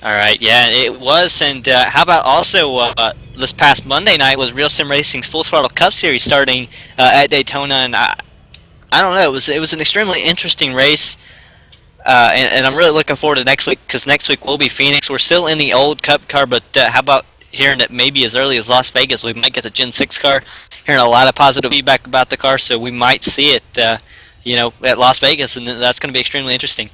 Speaker 3: All right, yeah, it was. And how about also this past Monday night was Real Sim Racing's Full Throttle Cup Series starting at Daytona, and I don't know, it was an extremely interesting race, and I'm really looking forward to next week, because next week will be Phoenix. We're still in the old Cup car, but how about hearing that maybe as early as Las Vegas we might get the Gen 6 car? Hearing a lot of positive feedback about the car, so we might see it, at Las Vegas, and that's going to be extremely interesting.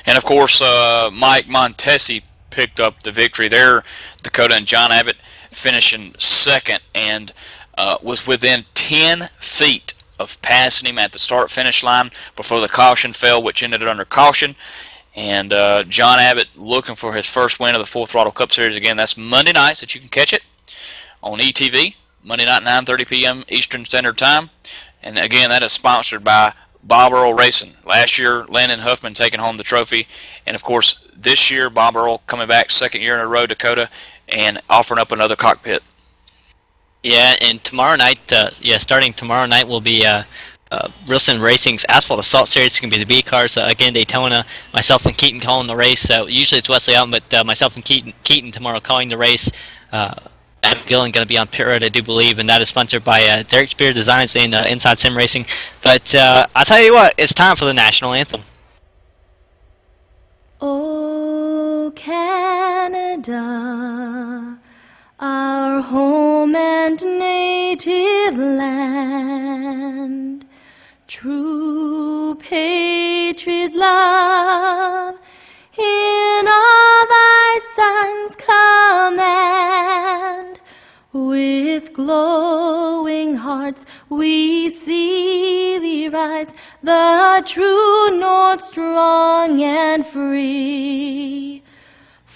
Speaker 1: And of course, Mike Montesi picked up the victory there. Dakota and John Abbott finishing second, and was within 10 feet of passing him at the start-finish line before the caution fell, which ended under caution. And John Abbott looking for his first win of the Full Throttle Cup Series. Again, that's Monday nights that you can catch it on ETV. Monday night, 9:30 p.m. Eastern Standard Time. And again, that is sponsored by Bob Earl Racing. Last year, Landon Huffman taking home the trophy. And of course, this year, Bob Earl coming back second year in a row, Dakota, and offering up another cockpit.
Speaker 3: Yeah, and tomorrow night, starting tomorrow night will be Real Sim Racing's Asphalt Assault Series. It's going to be the B cars. Again, Daytona. Myself and Keaton calling the race. Usually it's Wesley Alton, but myself and Keaton tomorrow calling the race. Adam Gillen going to be on pit road, I do believe, and that is sponsored by Derek Spear Designs and Inside Sim Racing. But I'll tell you what, it's time for the national anthem.
Speaker 9: Oh, Canada, our home and native land, true patriot love, in all thy sons' command, with glowing hearts we see thee rise, the true north strong and free.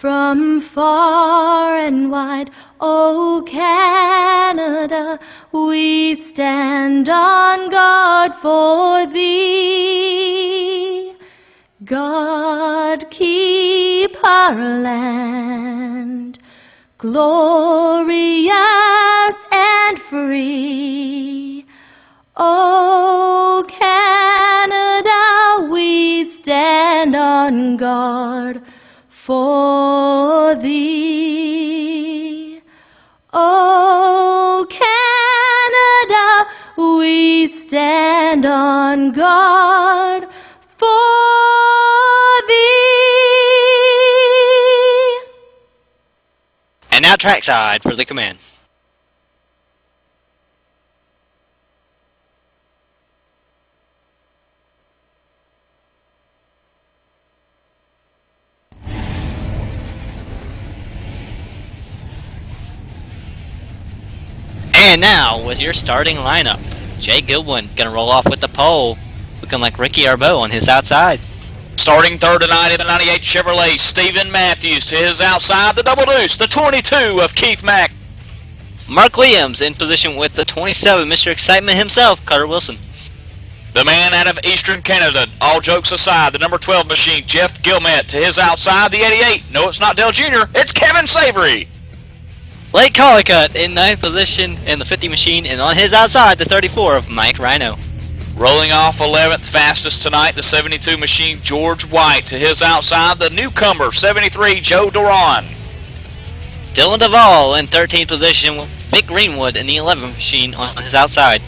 Speaker 9: From far and wide, O Canada, we stand on guard for thee. God keep our land glorious and free. O Canada, we stand on guard for thee. O Canada, we stand on guard for thee.
Speaker 3: And now trackside for the command. And now, with your starting lineup, Jay Goodwin going to roll off with the pole, looking like Ricky Arbeau on his outside.
Speaker 1: Starting third tonight in the 98 Chevrolet, Stephen Matthews to his outside, the double deuce, the 22 of Keith Mack.
Speaker 3: Mark Williams in position with the 27, Mr. Excitement himself, Carter Wilson.
Speaker 1: The man out of Eastern Canada, all jokes aside, the number 12 machine, Jeff Gilmet to his outside, the 88. No, it's not Dale Jr., it's Kevin Savory.
Speaker 3: Blake Collicutt in 9th position in the 50 machine, and on his outside, the 34 of Mike Rhino.
Speaker 1: Rolling off 11th fastest tonight, the 72 machine, George White to his outside, the newcomer, 73, Joe Duran.
Speaker 3: Dylan Duvall in 13th position with Mick Greenwood in the 11th machine on his outside.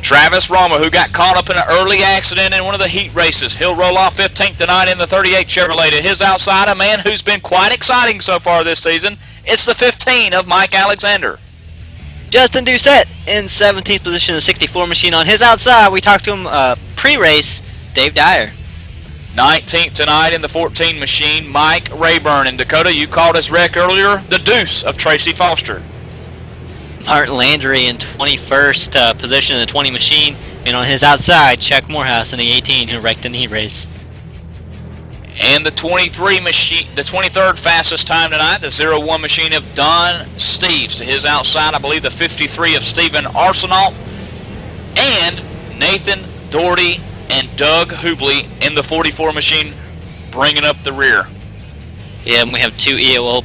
Speaker 1: Travis Roma, who got caught up in an early accident in one of the heat races. He'll roll off 15th tonight in the 38 Chevrolet to his outside, a man who's been quite exciting so far this season. It's the 15 of Mike Alexander.
Speaker 3: Justin Doucette in 17th position, the 64 machine on his outside. We talked to him pre-race, Dave Dyer.
Speaker 1: 19th tonight in the 14 machine, Mike Rayburn. And Dakota, you called his wreck earlier, the deuce of Tracy Foster.
Speaker 3: Art Landry in 21st position in the 20 machine, and on his outside, Chuck Morehouse in the 18 who wrecked the heat race.
Speaker 1: And the 23 machine, the 23rd fastest time tonight, the 01 machine of Don Steeves. To his outside, I believe the 53 of Stephen Arsenault. And Nathan Doherty and Doug Hubley in the 44 machine, bringing up the rear.
Speaker 3: Yeah, and we have 2 EOL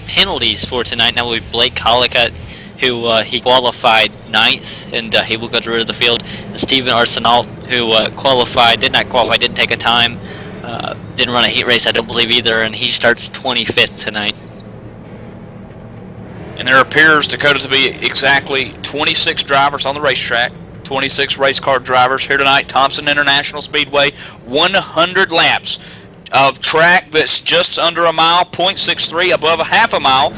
Speaker 3: penalties for tonight. Now we have Blake Collicutt, who he qualified 9th, and he will go to the rear of the field. And Stephen Arsenault, who did not qualify, didn't take a time, didn't run a heat race, I don't believe either, and he starts 25th tonight.
Speaker 1: And there appears, Dakota, to be exactly 26 drivers on the racetrack. 26 race car drivers here tonight, Thompson International Speedway, 100 laps of track that's just under a mile, 0.63, above a half a mile.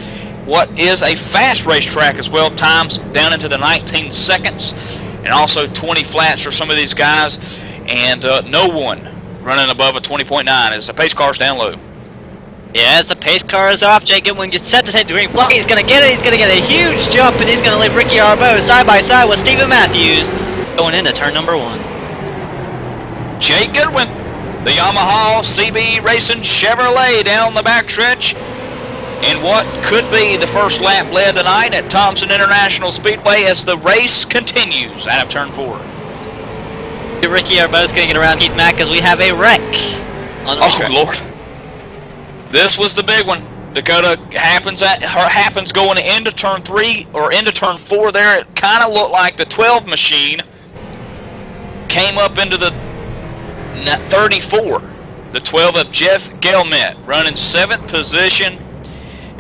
Speaker 1: What is a fast racetrack as well, times down into the 19 seconds, and also 20 flats for some of these guys, and no one running above a 20.9 as the pace car's down low.
Speaker 3: Yeah, as the pace car is off, Jay Goodwin gets set to take the green flag. He's going to get it. He's going to get a huge jump, and he's going to leave Ricky Arbeau side by side with Stephen Matthews going into turn number 1.
Speaker 1: Jay Goodwin, the Yamaha CB Racing Chevrolet down the backstretch in what could be the first lap led tonight at Thompson International Speedway as the race continues out of turn 4.
Speaker 3: Ricky Arbeau's going to get around Keith Mack as we have a wreck on the racetrack.
Speaker 1: Lord. This was the big one. Dakota, happens going into turn 3 or into turn 4 there. It kind of looked like the 12 machine came up into the 34. The 12 of Jeff Gelmet running 7th position.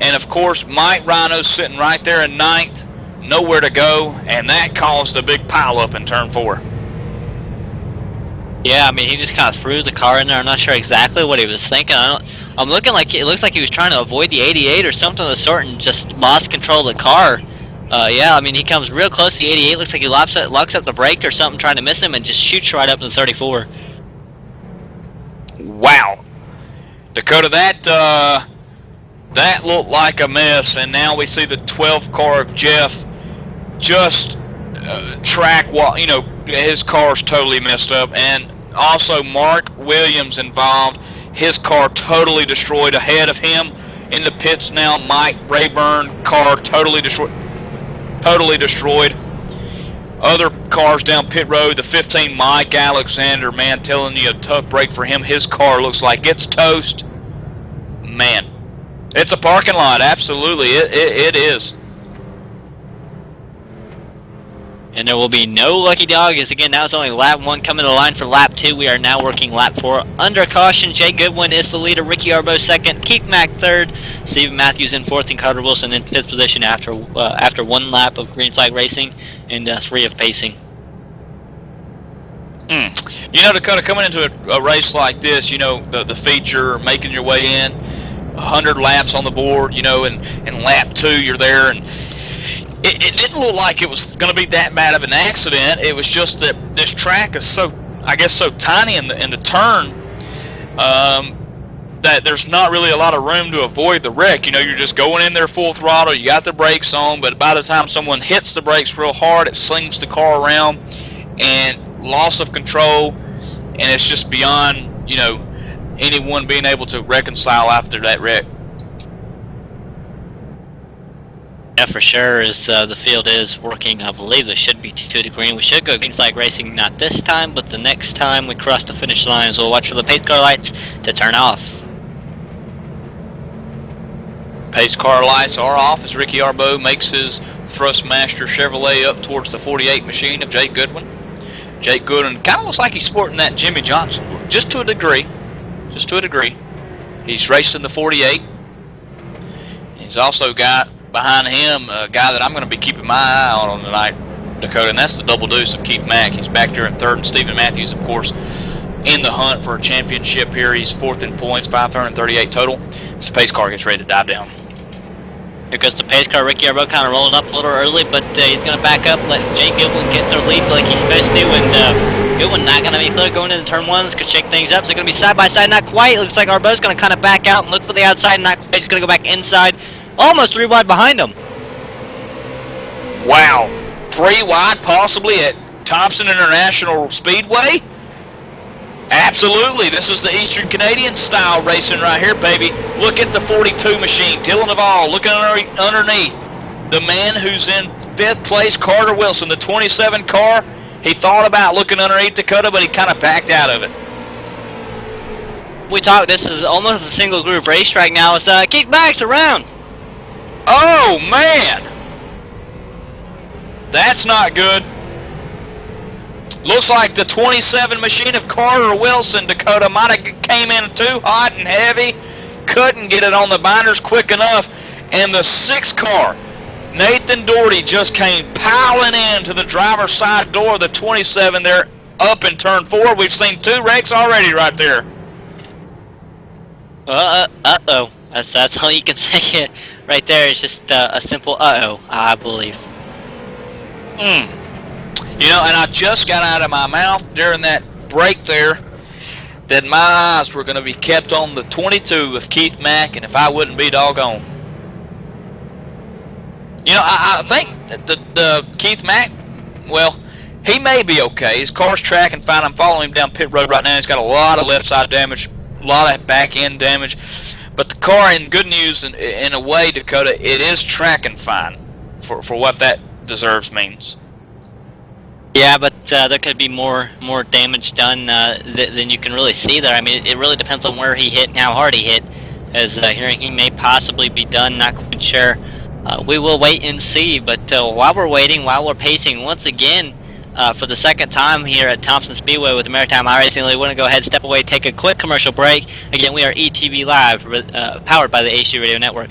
Speaker 1: And of course, Mike Rhino sitting right there in 9th. Nowhere to go. And that caused a big pileup in turn 4.
Speaker 3: Yeah, I mean, he just kind of threw the car in there. I'm not sure exactly what he was thinking. I'm looking like it looks like he was trying to avoid the 88 or something of the sort and just lost control of the car. Yeah, I mean, he comes real close to the 88. Looks like he locks up the brake or something, trying to miss him, and just shoots right up to the 34.
Speaker 1: Wow, Dakota, that looked like a mess, and now we see the 12th car of Jeff just his car's totally messed up, and also Mark Williams involved. His car totally destroyed. Ahead of him in the pits now, Mike Rayburn, car totally destroyed. Other cars down pit road, the 15 Mike Alexander, man, telling you a tough break for him. His car looks like it's toast. Man, it's a parking lot, absolutely, it is.
Speaker 3: And there will be no lucky dog, as again, that was only lap 1 coming to the line for lap 2. We are now working lap 4 under caution. Jay Goodwin is the leader, Ricky Arbeau 2nd, Keith Mack 3rd, Stephen Matthews in 4th, and Carter Wilson in 5th position after 1 lap of green flag racing and 3 of pacing.
Speaker 1: You know, Dakota, coming into a race like this, you know, the feature, making your way in, 100 laps on the board, you know, and lap 2 you're there, and it didn't look like it was going to be that bad of an accident. It was just that this track is so, I guess, so tiny in the turn that there's not really a lot of room to avoid the wreck. You know, you're just going in there full throttle, you got the brakes on, but by the time someone hits the brakes real hard, it slings the car around, and loss of control, and it's just beyond, you know, anyone being able to reconcile after that wreck.
Speaker 3: Yeah, for sure, as the field is working, I believe it should be to the green. We should go green flag racing, not this time, but the next time we cross the finish line, so we'll watch for the pace car lights to turn off.
Speaker 1: Pace car lights are off as Ricky Arbeau makes his Thrustmaster Chevrolet up towards the 48 machine of Jake Goodwin. Jake Goodwin kind of looks like he's sporting that Jimmy Johnson look, just to a degree. Just to a degree. He's racing the 48. He's also got behind him a guy that I'm going to be keeping my eye on tonight, Dakota, and that's the double deuce of Keith Mack. He's back there in 3rd, and Stephen Matthews, of course, in the hunt for a championship here. He's 4th in points, 538 total. This pace car gets ready to dive down.
Speaker 3: Here goes the pace car. Ricky Arbeau kind of rolling up a little early, but he's going to back up, let Jake Goodwin get their lead like he's supposed to, and Good one, not going to be clear going into turn 1. Let's go check things up. So going to be side by side, not quite. Looks like Arbeau's going to kind of back out and look for the outside, not quite. He's going to go back inside. Almost 3 wide behind him.
Speaker 1: Wow. 3 wide possibly at Thompson International Speedway? Absolutely. This is the Eastern Canadian style racing right here, baby. Look at the 42 machine. Dylan Duvall looking underneath. The man who's in 5th place, Carter Wilson, the 27 car. He thought about looking underneath Dakota, but he kind of backed out of it.
Speaker 3: We talked, this is almost a single group race right now. It's Keith Max around.
Speaker 1: Oh, man. That's not good. Looks like the 27 machine of Carter Wilson, Dakota, might have came in too hot and heavy. Couldn't get it on the binders quick enough. And the 6 car, Nathan Doherty, just came piling into the driver's side door of the 27 there up in turn 4. We've seen 2 wrecks already right there.
Speaker 3: Uh-oh. That's all you can say right there. It's just a simple uh-oh, I believe.
Speaker 1: You know, and I just got out of my mouth during that break there that my eyes were going to be kept on the 22 with Keith Mack, and if I wouldn't be doggone. You know, I think that the Keith Mack, well, he may be okay. His car's tracking fine. I'm following him down pit road right now. He's got a lot of left side damage, a lot of back end damage. But the car, in good news, in a way, Dakota, it is tracking fine for what that deserves means.
Speaker 3: Yeah, but there could be more damage done than you can really see there. I mean, it really depends on where he hit and how hard he hit. As hearing he may possibly be done, not quite sure. We will wait and see, but while we're waiting, while we're pacing once again for the 2nd time here at Thompson Speedway with the Maritime iRacing, we want to go ahead, step away, take a quick commercial break. Again, we are ETV Live, powered by the HD Radio Network.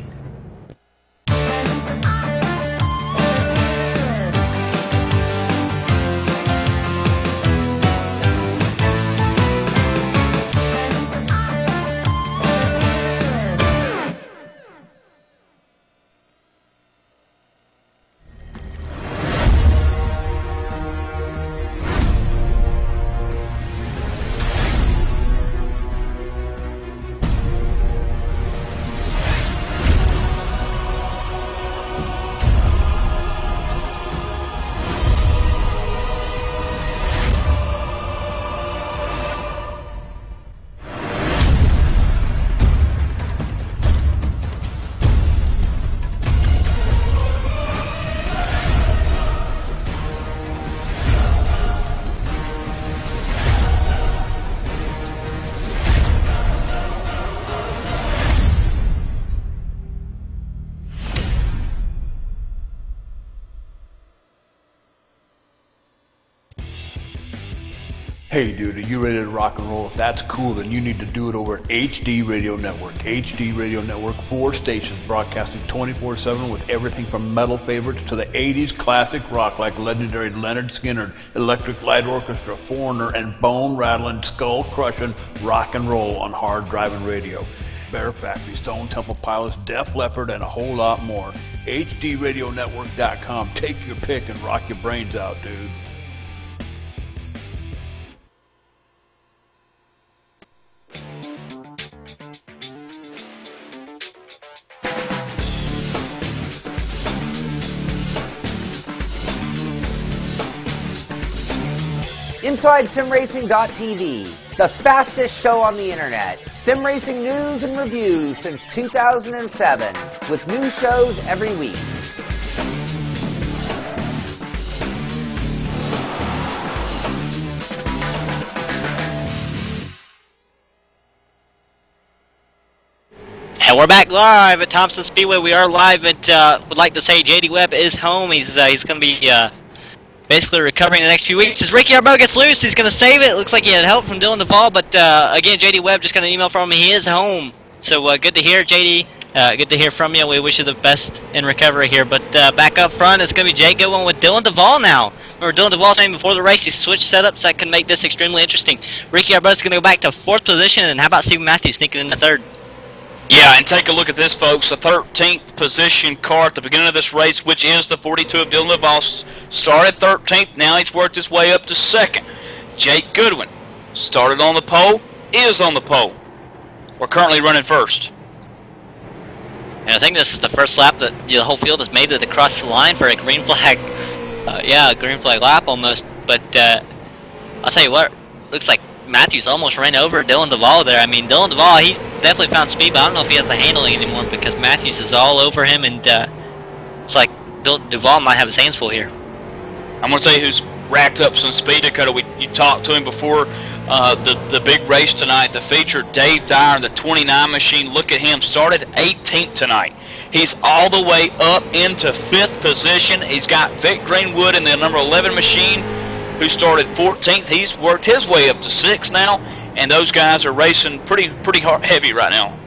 Speaker 2: Hey dude, are you ready to rock and roll? If that's cool, then you need to do it over at HD Radio Network. HD Radio Network, 4 stations broadcasting 24/7 with everything from metal favorites to the 80s classic rock like legendary Leonard Skinner, Electric Light Orchestra, Foreigner, and bone-rattling, skull-crushing rock and roll on hard-driving radio. Bear Factory, Stone Temple Pilots, Def Leppard, and a whole lot more. HDRadionetwork.com. Take your pick and rock your brains out, dude.
Speaker 10: InsideSimRacing.tv, the fastest show on the internet. Sim racing news and reviews since 2007, with new shows every week.
Speaker 3: And we're back live at Thompson Speedway. We are live at, would like to say J.D. Webb is home. He's going to be basically recovering the next few weeks. As Ricky Arbeau gets loose, he's going to save it. Looks like he had help from Dylan Duvall, but again, J.D. Webb just got an email from him. He is home. So good to hear, J.D. Good to hear from you. We wish you the best in recovery here. But back up front, it's going to be Jay going with Dylan Duvall now. Remember, Dylan Duvall saying before the race he switched setups. That can make this extremely interesting. Ricky Arbeau is going to go back to 4th position, and how about Stephen Matthews sneaking in the 3rd?
Speaker 1: Yeah, and take a look at this, folks. The 13th position car at the beginning of this race, which is the 42 of Dylan Duvall, started 13th. Now he's worked his way up to 2nd. Jake Goodwin started on the pole, is on the pole. We're currently running first.
Speaker 3: And I think this is the first lap that the whole field has made it across the line for a green flag. Yeah, a green flag lap almost. But I'll tell you what, looks like Matthews almost ran over Dylan Duvall there. I mean, Dylan Duvall, he definitely found speed, but I don't know if he has the handling anymore because Matthews is all over him, and it's like Duvall might have his hands full here.
Speaker 1: I'm going to tell you who's racked up some speed, Dakota. You talked to him before the big race tonight, the feature, Dave Dyer, the 29 machine. Look at him, started 18th tonight. He's all the way up into 5th position. He's got Vic Greenwood in the number 11 machine, who started 14th. He's worked his way up to 6th now, and those guys are racing pretty hard, heavy right now.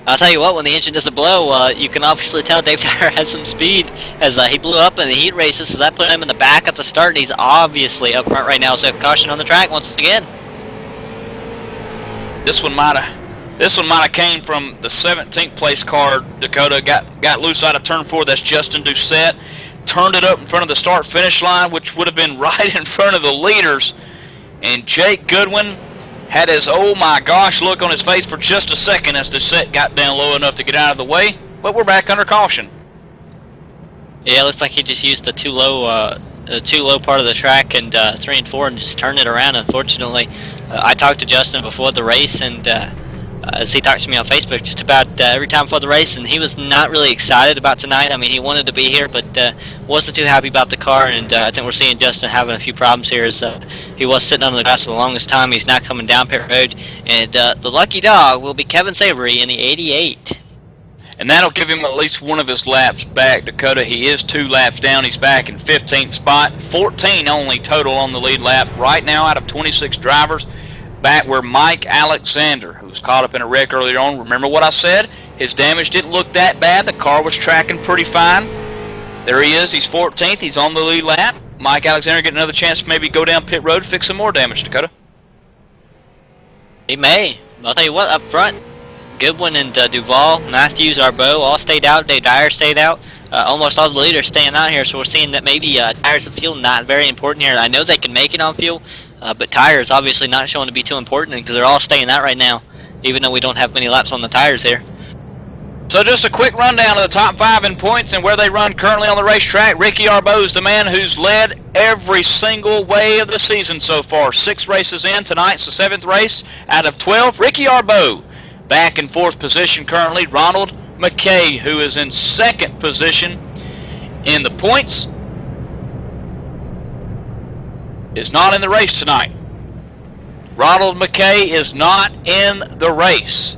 Speaker 3: I'll tell you what, when the engine doesn't blow, you can obviously tell Dave Dyer has some speed, as he blew up in the heat races, so that put him in the back at the start, and he's obviously up front right now, so caution on the track once again.
Speaker 1: This one might have came from the 17th place car. Dakota got loose out of turn 4. That's Justin Doucette. Turned it up in front of the start-finish line, which would have been right in front of the leaders, and Jake Goodwin had his oh my gosh look on his face for just a second as the set got down low enough to get out of the way, but we're back under caution.
Speaker 3: Yeah, it looks like he just used the too low part of the track and 3 and 4 and just turned it around, unfortunately. I talked to Justin before the race, and as he talked to me on Facebook just about every time before the race, and he was not really excited about tonight. I mean, he wanted to be here, but wasn't too happy about the car, and I think we're seeing Justin having a few problems here as he was sitting on the grass for the longest time. He's now coming down pit road, and the lucky dog will be Kevin Savory in the 88.
Speaker 1: And that'll give him at least one of his laps back, Dakota. He is 2 laps down. He's back in 15th spot. 14 only total on the lead lap right now out of 26 drivers. Back where Mike Alexander, who was caught up in a wreck earlier on. Remember what I said? His damage didn't look that bad. The car was tracking pretty fine. There he is. He's 14th. He's on the lead lap. Mike Alexander getting another chance to maybe go down pit road, fix some more damage, Dakota.
Speaker 3: He may. I'll tell you what, up front, Goodwin and Duvall, Matthews, Arbeau all stayed out. Dave Dyer stayed out. Almost all the leaders staying out here, so we're seeing that maybe tires and fuel not very important here. I know they can make it on fuel, but tires obviously not showing to be too important because they're all staying out right now, even though we don't have many laps on the tires here.
Speaker 1: So just a quick rundown of the top 5 in points and where they run currently on the racetrack. Ricky Arbeau is the man who's led every single way of the season so far. 6 races in. Tonight's the 7th race out of 12. Ricky Arbeau back in 4th position currently. Ronald McKay, who is in 2nd position in the points, is not in the race tonight. Ronald McKay is not in the race.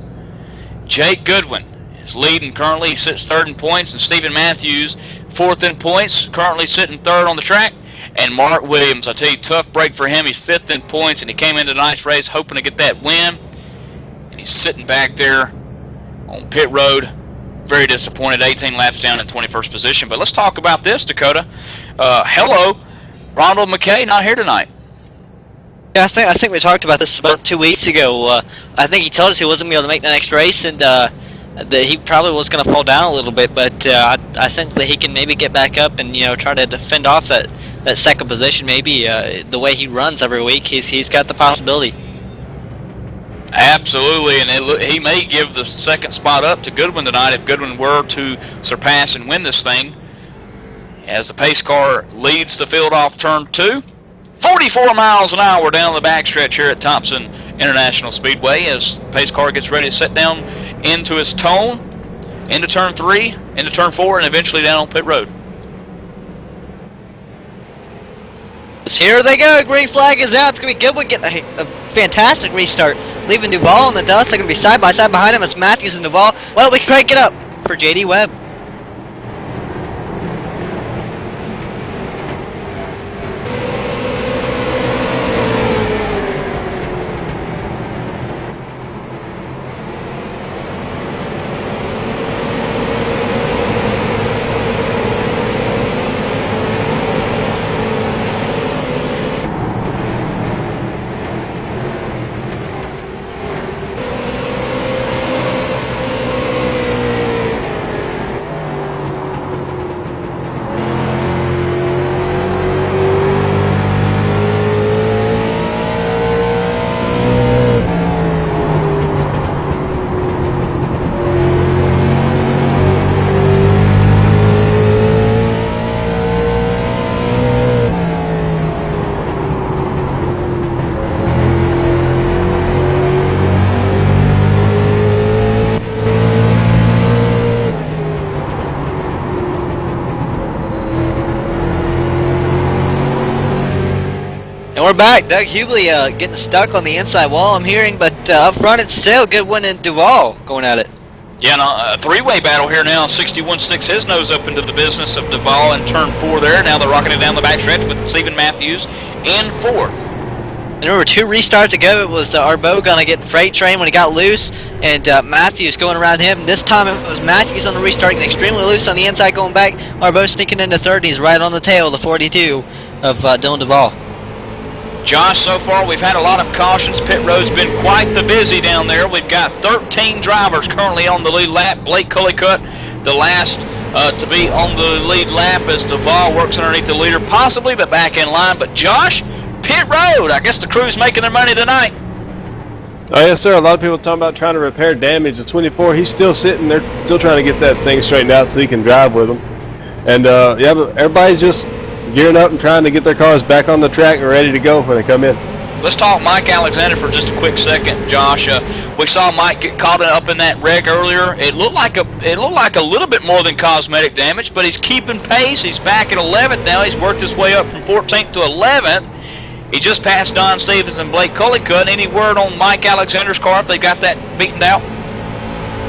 Speaker 1: Jake Goodwin is leading currently. He sits 3rd in points, and Stephen Matthews 4th in points, currently sitting 3rd on the track. And Mark Williams, I tell you, tough break for him. He's 5th in points, and he came into tonight's race hoping to get that win. And he's sitting back there on pit road, very disappointed, 18 laps down in 21st position. But let's talk about this, Dakota. Hello, Ronald McKay, not here tonight.
Speaker 3: Yeah, I think we talked about this about 2 weeks ago. I think he told us he wasn't going to be able to make the next race, and that he probably was going to fall down a little bit. But I think that he can maybe get back up and try to defend off that 2nd position. Maybe the way he runs every week, he's got the possibility.
Speaker 1: Absolutely, and he may give the 2nd spot up to Goodwin tonight if Goodwin were to surpass and win this thing. As the pace car leads the field off turn 2. 44 miles an hour down the backstretch here at Thompson International Speedway as the pace car gets ready to set down into its tone, into turn 3, into turn 4, and eventually down on pit road.
Speaker 3: Here they go. Green flag is out. It's going to be Goodwin getting a fantastic restart. Leaving Duvall in the dust. They're going to be side by side behind him. It's Matthews and Duvall. Well, we can crank it up for J.D. Webb. And we're back. Doug Hughley getting stuck on the inside wall, I'm hearing, but up front it's still good win in Duval going at it.
Speaker 1: Yeah, a three-way battle here now. 61 sticks his nose up into the business of Duval in turn 4 there. Now they're rocking it down the backstretch with Stephen Matthews in 4th.
Speaker 3: And there were 2 restarts to go. It was Arbeau going to get the freight train when he got loose, and Matthews going around him. This time it was Matthews on the restart, getting extremely loose on the inside going back. Arbeau sneaking into 3rd. He's right on the tail, the 42 of Dylan Duval.
Speaker 1: Josh, so far we've had a lot of cautions. Pit road's been quite the busy down there. We've got 13 drivers currently on the lead lap. Blake Cullicutt, the last to be on the lead lap as Duval works underneath the leader, possibly, but back in line. But Josh, pit road, I guess the crew's making their money tonight.
Speaker 6: Oh, yes, sir. A lot of people talking about trying to repair damage. The 24, he's still sitting there, still trying to get that thing straightened out so he can drive with them. And, yeah, but everybody's just gearing up and trying to get their cars back on the track and ready to go when they come in.
Speaker 1: Let's talk Mike Alexander for just a quick second, Josh. We saw Mike get caught up in that wreck earlier. It looked like a little bit more than cosmetic damage, but he's keeping pace. He's back at 11th now. He's worked his way up from 14th to 11th. He just passed Don Stevens and Blake Cullicutt. Any word on Mike Alexander's car if they got that beaten out?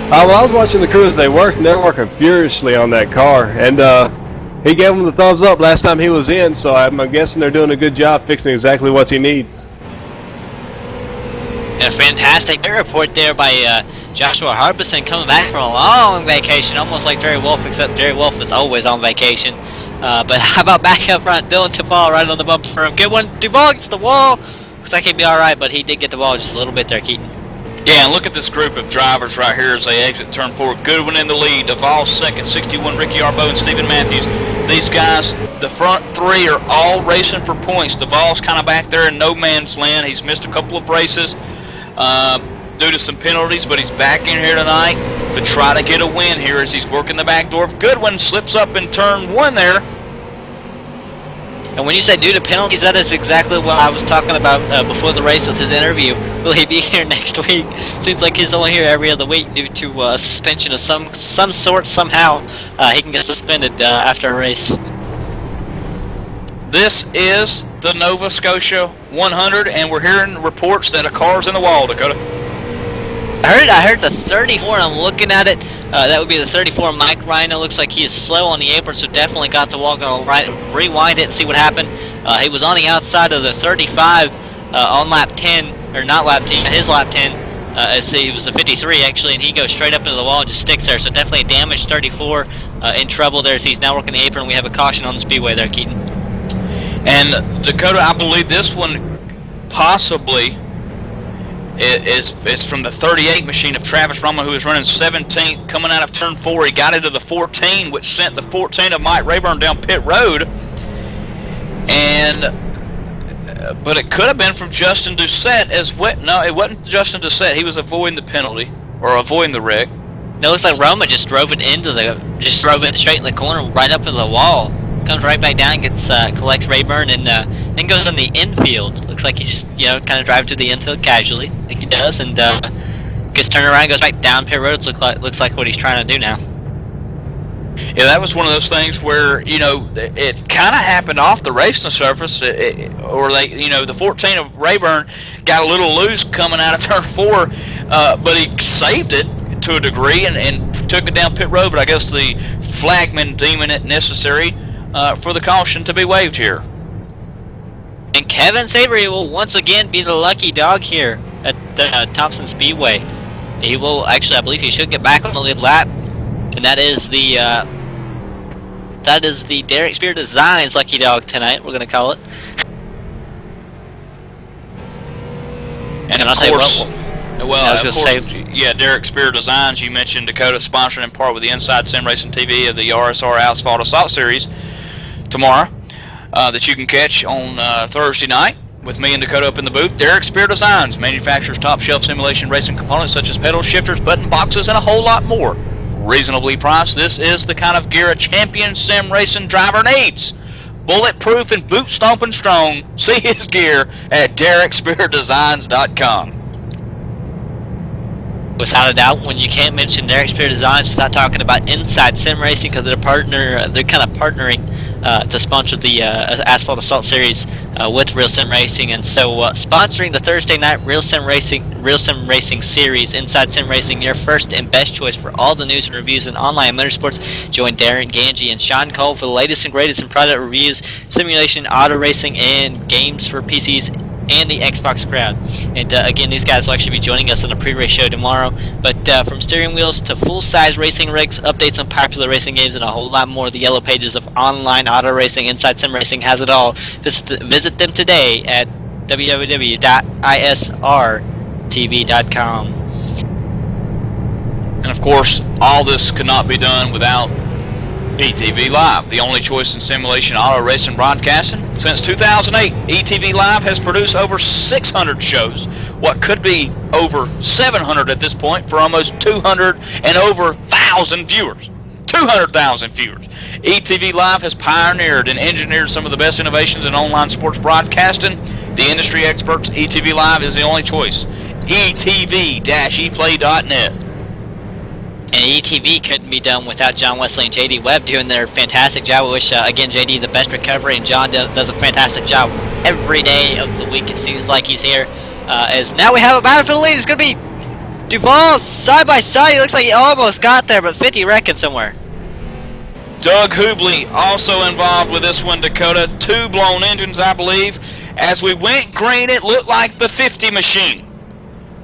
Speaker 6: Well, I was watching the crew as they worked, and they're working furiously on that car. And he gave him the thumbs up last time he was in, so I'm guessing they're doing a good job fixing exactly what he needs.
Speaker 3: A fantastic report there by Joshua Harbison, coming back from a long vacation, almost like Jerry Wolf, except Jerry Wolf is always on vacation. But how about back up front, Dylan Duval right on the bumper. Good one, Duval gets the wall. Looks like he'd be alright, but he did get the wall just a little bit there, Keaton.
Speaker 1: Yeah, and look at this group of drivers right here as they exit turn 4. Goodwin in the lead, Duval second, 61 Ricky Arbeau and Stephen Matthews. These guys, the front 3 are all racing for points. Duval's kind of back there in no man's land. He's missed a couple of races due to some penalties, but he's back in here tonight to try to get a win here as he's working the back door. Goodwin slips up in turn 1 there.
Speaker 3: And when you say due to penalties, that is exactly what I was talking about before the race with his interview. Will he be here next week? Seems like he's only here every other week due to suspension of some sort, somehow. He can get suspended after a race.
Speaker 1: This is the Nova Scotia 100, and we're hearing reports that a car's in the wall, Dakota.
Speaker 3: I heard the 34, and I'm looking at it. That would be the 34, Mike Rhino. Looks like he is slow on the apron, so definitely got the wall. Going to rewind it and see what happened. He was on the outside of the 35 on lap 10, or not lap 10, his lap 10. He was the 53 actually, and he goes straight up into the wall and just sticks there. So definitely a damaged 34 in trouble there. So he's now working the apron. We have a caution on the speedway there, Keaton.
Speaker 1: And Dakota, I believe this one possibly is from the 38 machine of Travis Roma, who was running 17th, coming out of turn 4. He got into the 14, which sent the 14 of Mike Rayburn down pit road. And but it could have been from Justin Doucette as well. No, it wasn't Justin Doucette. He was avoiding the penalty or avoiding the wreck.
Speaker 3: No, it looks like Roma just drove it straight in the corner, right up to the wall. Comes right back down, collects Rayburn, and then goes on the infield. Looks like he's just, kind of driving to the infield casually, I think he does, and gets turned around, goes back down pit road. Looks like what he's trying to do now.
Speaker 1: Yeah, that was one of those things where it kind of happened off the racing surface, or the 14 of Rayburn got a little loose coming out of turn 4, but he saved it to a degree and took it down pit road. But I guess the flagman deeming it necessary for the caution to be waived here.
Speaker 3: And Kevin Savory will once again be the lucky dog here at Thompson Speedway. He will actually, I believe he should get back on the lead lap, and that is the Derek Spear Designs lucky dog tonight. We're going to call it.
Speaker 1: And of course, Derek Spear Designs, you mentioned, Dakota, sponsored in part with the Inside Sim Racing TV of the RSR Asphalt Assault Series tomorrow, that you can catch on Thursday night with me and Dakota up in the booth. Derek Spear Designs manufactures top-shelf simulation racing components such as pedal shifters, button boxes, and a whole lot more. Reasonably priced. This is the kind of gear a champion sim racing driver needs. Bulletproof and boot-stomping strong. See his gear at DerekSpearDesigns.com.
Speaker 3: Without a doubt, when you can't mention Derek Spear Designs without talking about Inside Sim Racing, because they're kind of partnering to sponsor the Asphalt Assault Series with Real Sim Racing, and so sponsoring the Thursday night Real Sim Racing series, Inside Sim Racing, your first and best choice for all the news and reviews in online motorsports. Join Darren Ganji and Sean Cole for the latest and greatest in product reviews, simulation, auto racing, and games for PCs and the Xbox crowd. And again, these guys will actually be joining us on a pre-race show tomorrow. But from steering wheels to full-size racing rigs, updates on popular racing games, and a whole lot more, the yellow pages of online auto racing, Inside Sim Racing has it all. Visit them today at www.isrtv.com.
Speaker 1: And of course, all this could not be done without ETV Live, the only choice in simulation auto racing broadcasting. Since 2008, ETV Live has produced over 600 shows, what could be over 700 at this point, for almost 200 and over 1,000 viewers. 200,000 viewers. ETV Live has pioneered and engineered some of the best innovations in online sports broadcasting. The industry experts, ETV Live is the only choice. ETV-eplay.net.
Speaker 3: And ETV couldn't be done without John Wesley and JD Webb doing their fantastic job. We wish, again, JD the best recovery, and John does a fantastic job every day of the week. It seems like he's here. As now we have a battle for the lead. It's going to be Duval side by side. He looks like he almost got there, but 50 wrecking somewhere.
Speaker 1: Doug Hubley also involved with this one, Dakota. 2 blown engines, I believe. As we went green, it looked like the 50 machine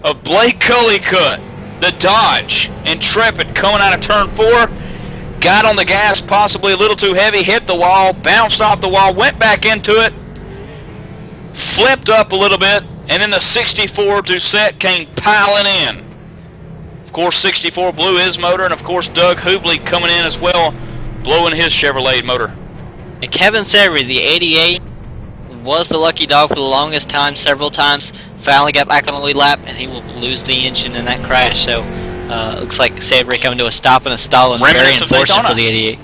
Speaker 1: of Blake Cullycutt. The Dodge Intrepid coming out of turn 4, got on the gas possibly a little too heavy, hit the wall, bounced off the wall, went back into it, flipped up a little bit, and then the 64 Doucette came piling in. Of course, 64 blew his motor, and of course Doug Hubley coming in as well, blowing his Chevrolet motor.
Speaker 3: And Kevin Severy, the 88, was the lucky dog for the longest time, several times. Finally got back on the lead lap, and he will lose the engine in that crash. So, looks like Savory coming to a stop and a stall, and very unfortunate for the 88.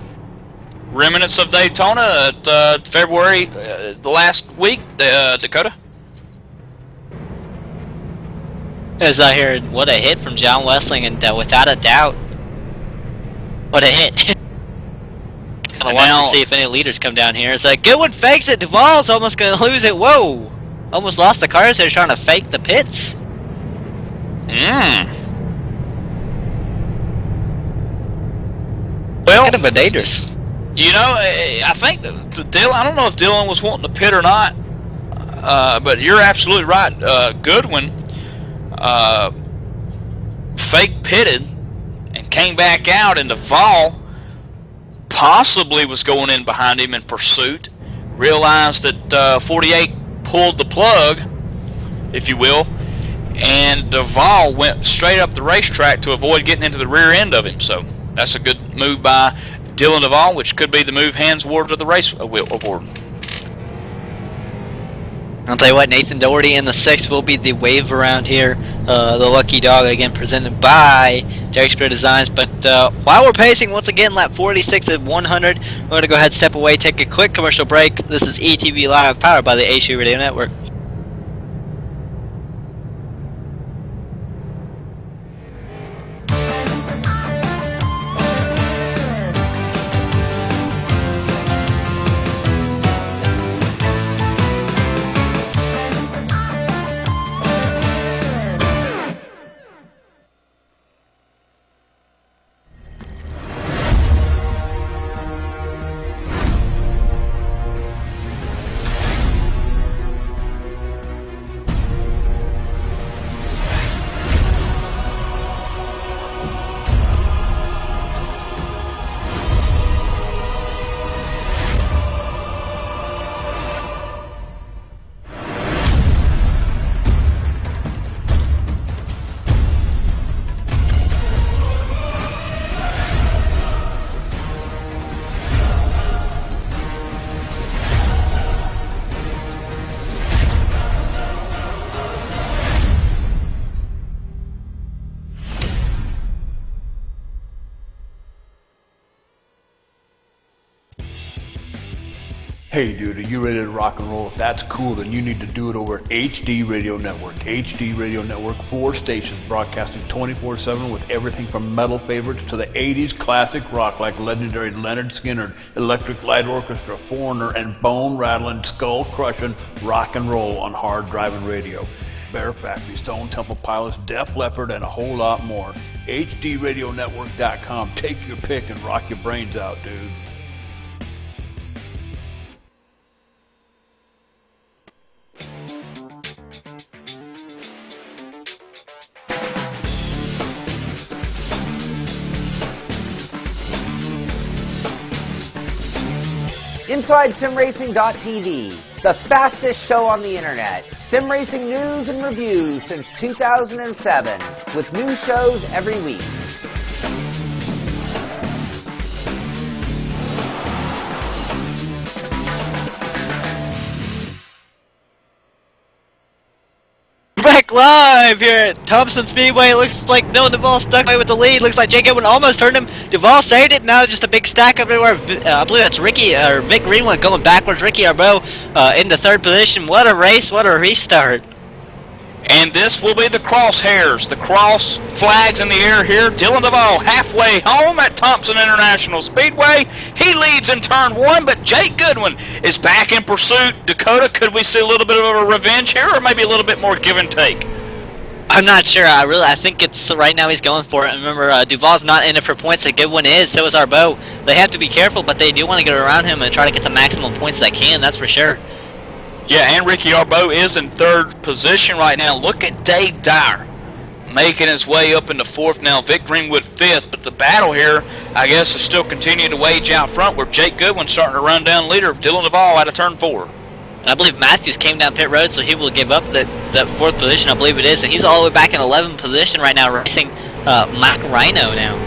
Speaker 1: Remnants of Daytona at February, the last week, Dakota.
Speaker 3: As I heard, what a hit from John Wessling, and without a doubt, what a hit. Kind of wanting to see if any leaders come down here. It's like, Goodwin fakes it. Duval's almost going to lose it. Whoa! Almost lost the cars. They're trying to fake the pits.
Speaker 1: Well,
Speaker 3: kind of dangerous.
Speaker 1: You know, I think Dylan. I don't know if Dylan was wanting to pit or not, but you're absolutely right. Goodwin fake pitted and came back out, and Duval possibly was going in behind him in pursuit. Realized that 48 pulled the plug, if you will, and Duval went straight up the racetrack to avoid getting into the rear end of him. So that's a good move by Dylan Duval, which could be the move hands award of the race award.
Speaker 3: I'll tell you what, Nathan Doherty in the 6th will be the wave around here. The lucky dog, again, presented by Derek Spear Designs. But while we're pacing, once again, lap 46 at 100, we're going to go ahead, step away, take a quick commercial break. This is ETV Live, powered by the ASU Radio Network.
Speaker 2: Hey dude, are you ready to rock and roll? If that's cool, then you need to do it over at HD Radio Network. HD Radio Network, 4 stations broadcasting 24/7 with everything from metal favorites to the 80s classic rock like legendary Leonard Skinner, Electric Light Orchestra, Foreigner, and bone-rattling, skull-crushing rock and roll on hard-driving radio. Bear Factory, Stone Temple Pilots, Def Leppard, and a whole lot more. HDRadionetwork.com. Take your pick and rock your brains out, dude.
Speaker 10: InsideSimRacing.tv, the fastest show on the internet. Sim racing news and reviews since 2007, with new shows every week.
Speaker 3: Back live here at Thompson Speedway. Looks like Dylan Duvall stuck away with the lead. Looks like Jake Goodwin almost turned him. Duvall saved it. Now just a big stack everywhere. I believe that's Ricky or Vic Greenwood going backwards. Ricky Arbeau in the 3rd position. What a race! What a restart!
Speaker 1: And this will be the crosshairs, the cross flags in the air here. Dylan Duvall halfway home at Thompson International Speedway. He leads in turn 1, but Jake Goodwin is back in pursuit. Dakota, could we see a little bit of a revenge here, or maybe a little bit more give and take?
Speaker 3: I'm not sure. I think it's right now he's going for it. And remember, Duvall's not in it for points. A Goodwin is. So is Arbeau. They have to be careful, but they do want to get around him and try to get the maximum points they can. That's for sure.
Speaker 1: Yeah, and Ricky Arbeau is in 3rd position right now. Look at Dave Dyer making his way up into 4th now. Vic Greenwood 5th, but the battle here, I guess, is still continuing to wage out front where Jake Goodwin's starting to run down leader of Dylan Duvall out of turn 4.
Speaker 3: And I believe Matthews came down pit road, so he will give up that 4th position, I believe it is. And he's all the way back in 11th position right now, racing Mac Rhino now.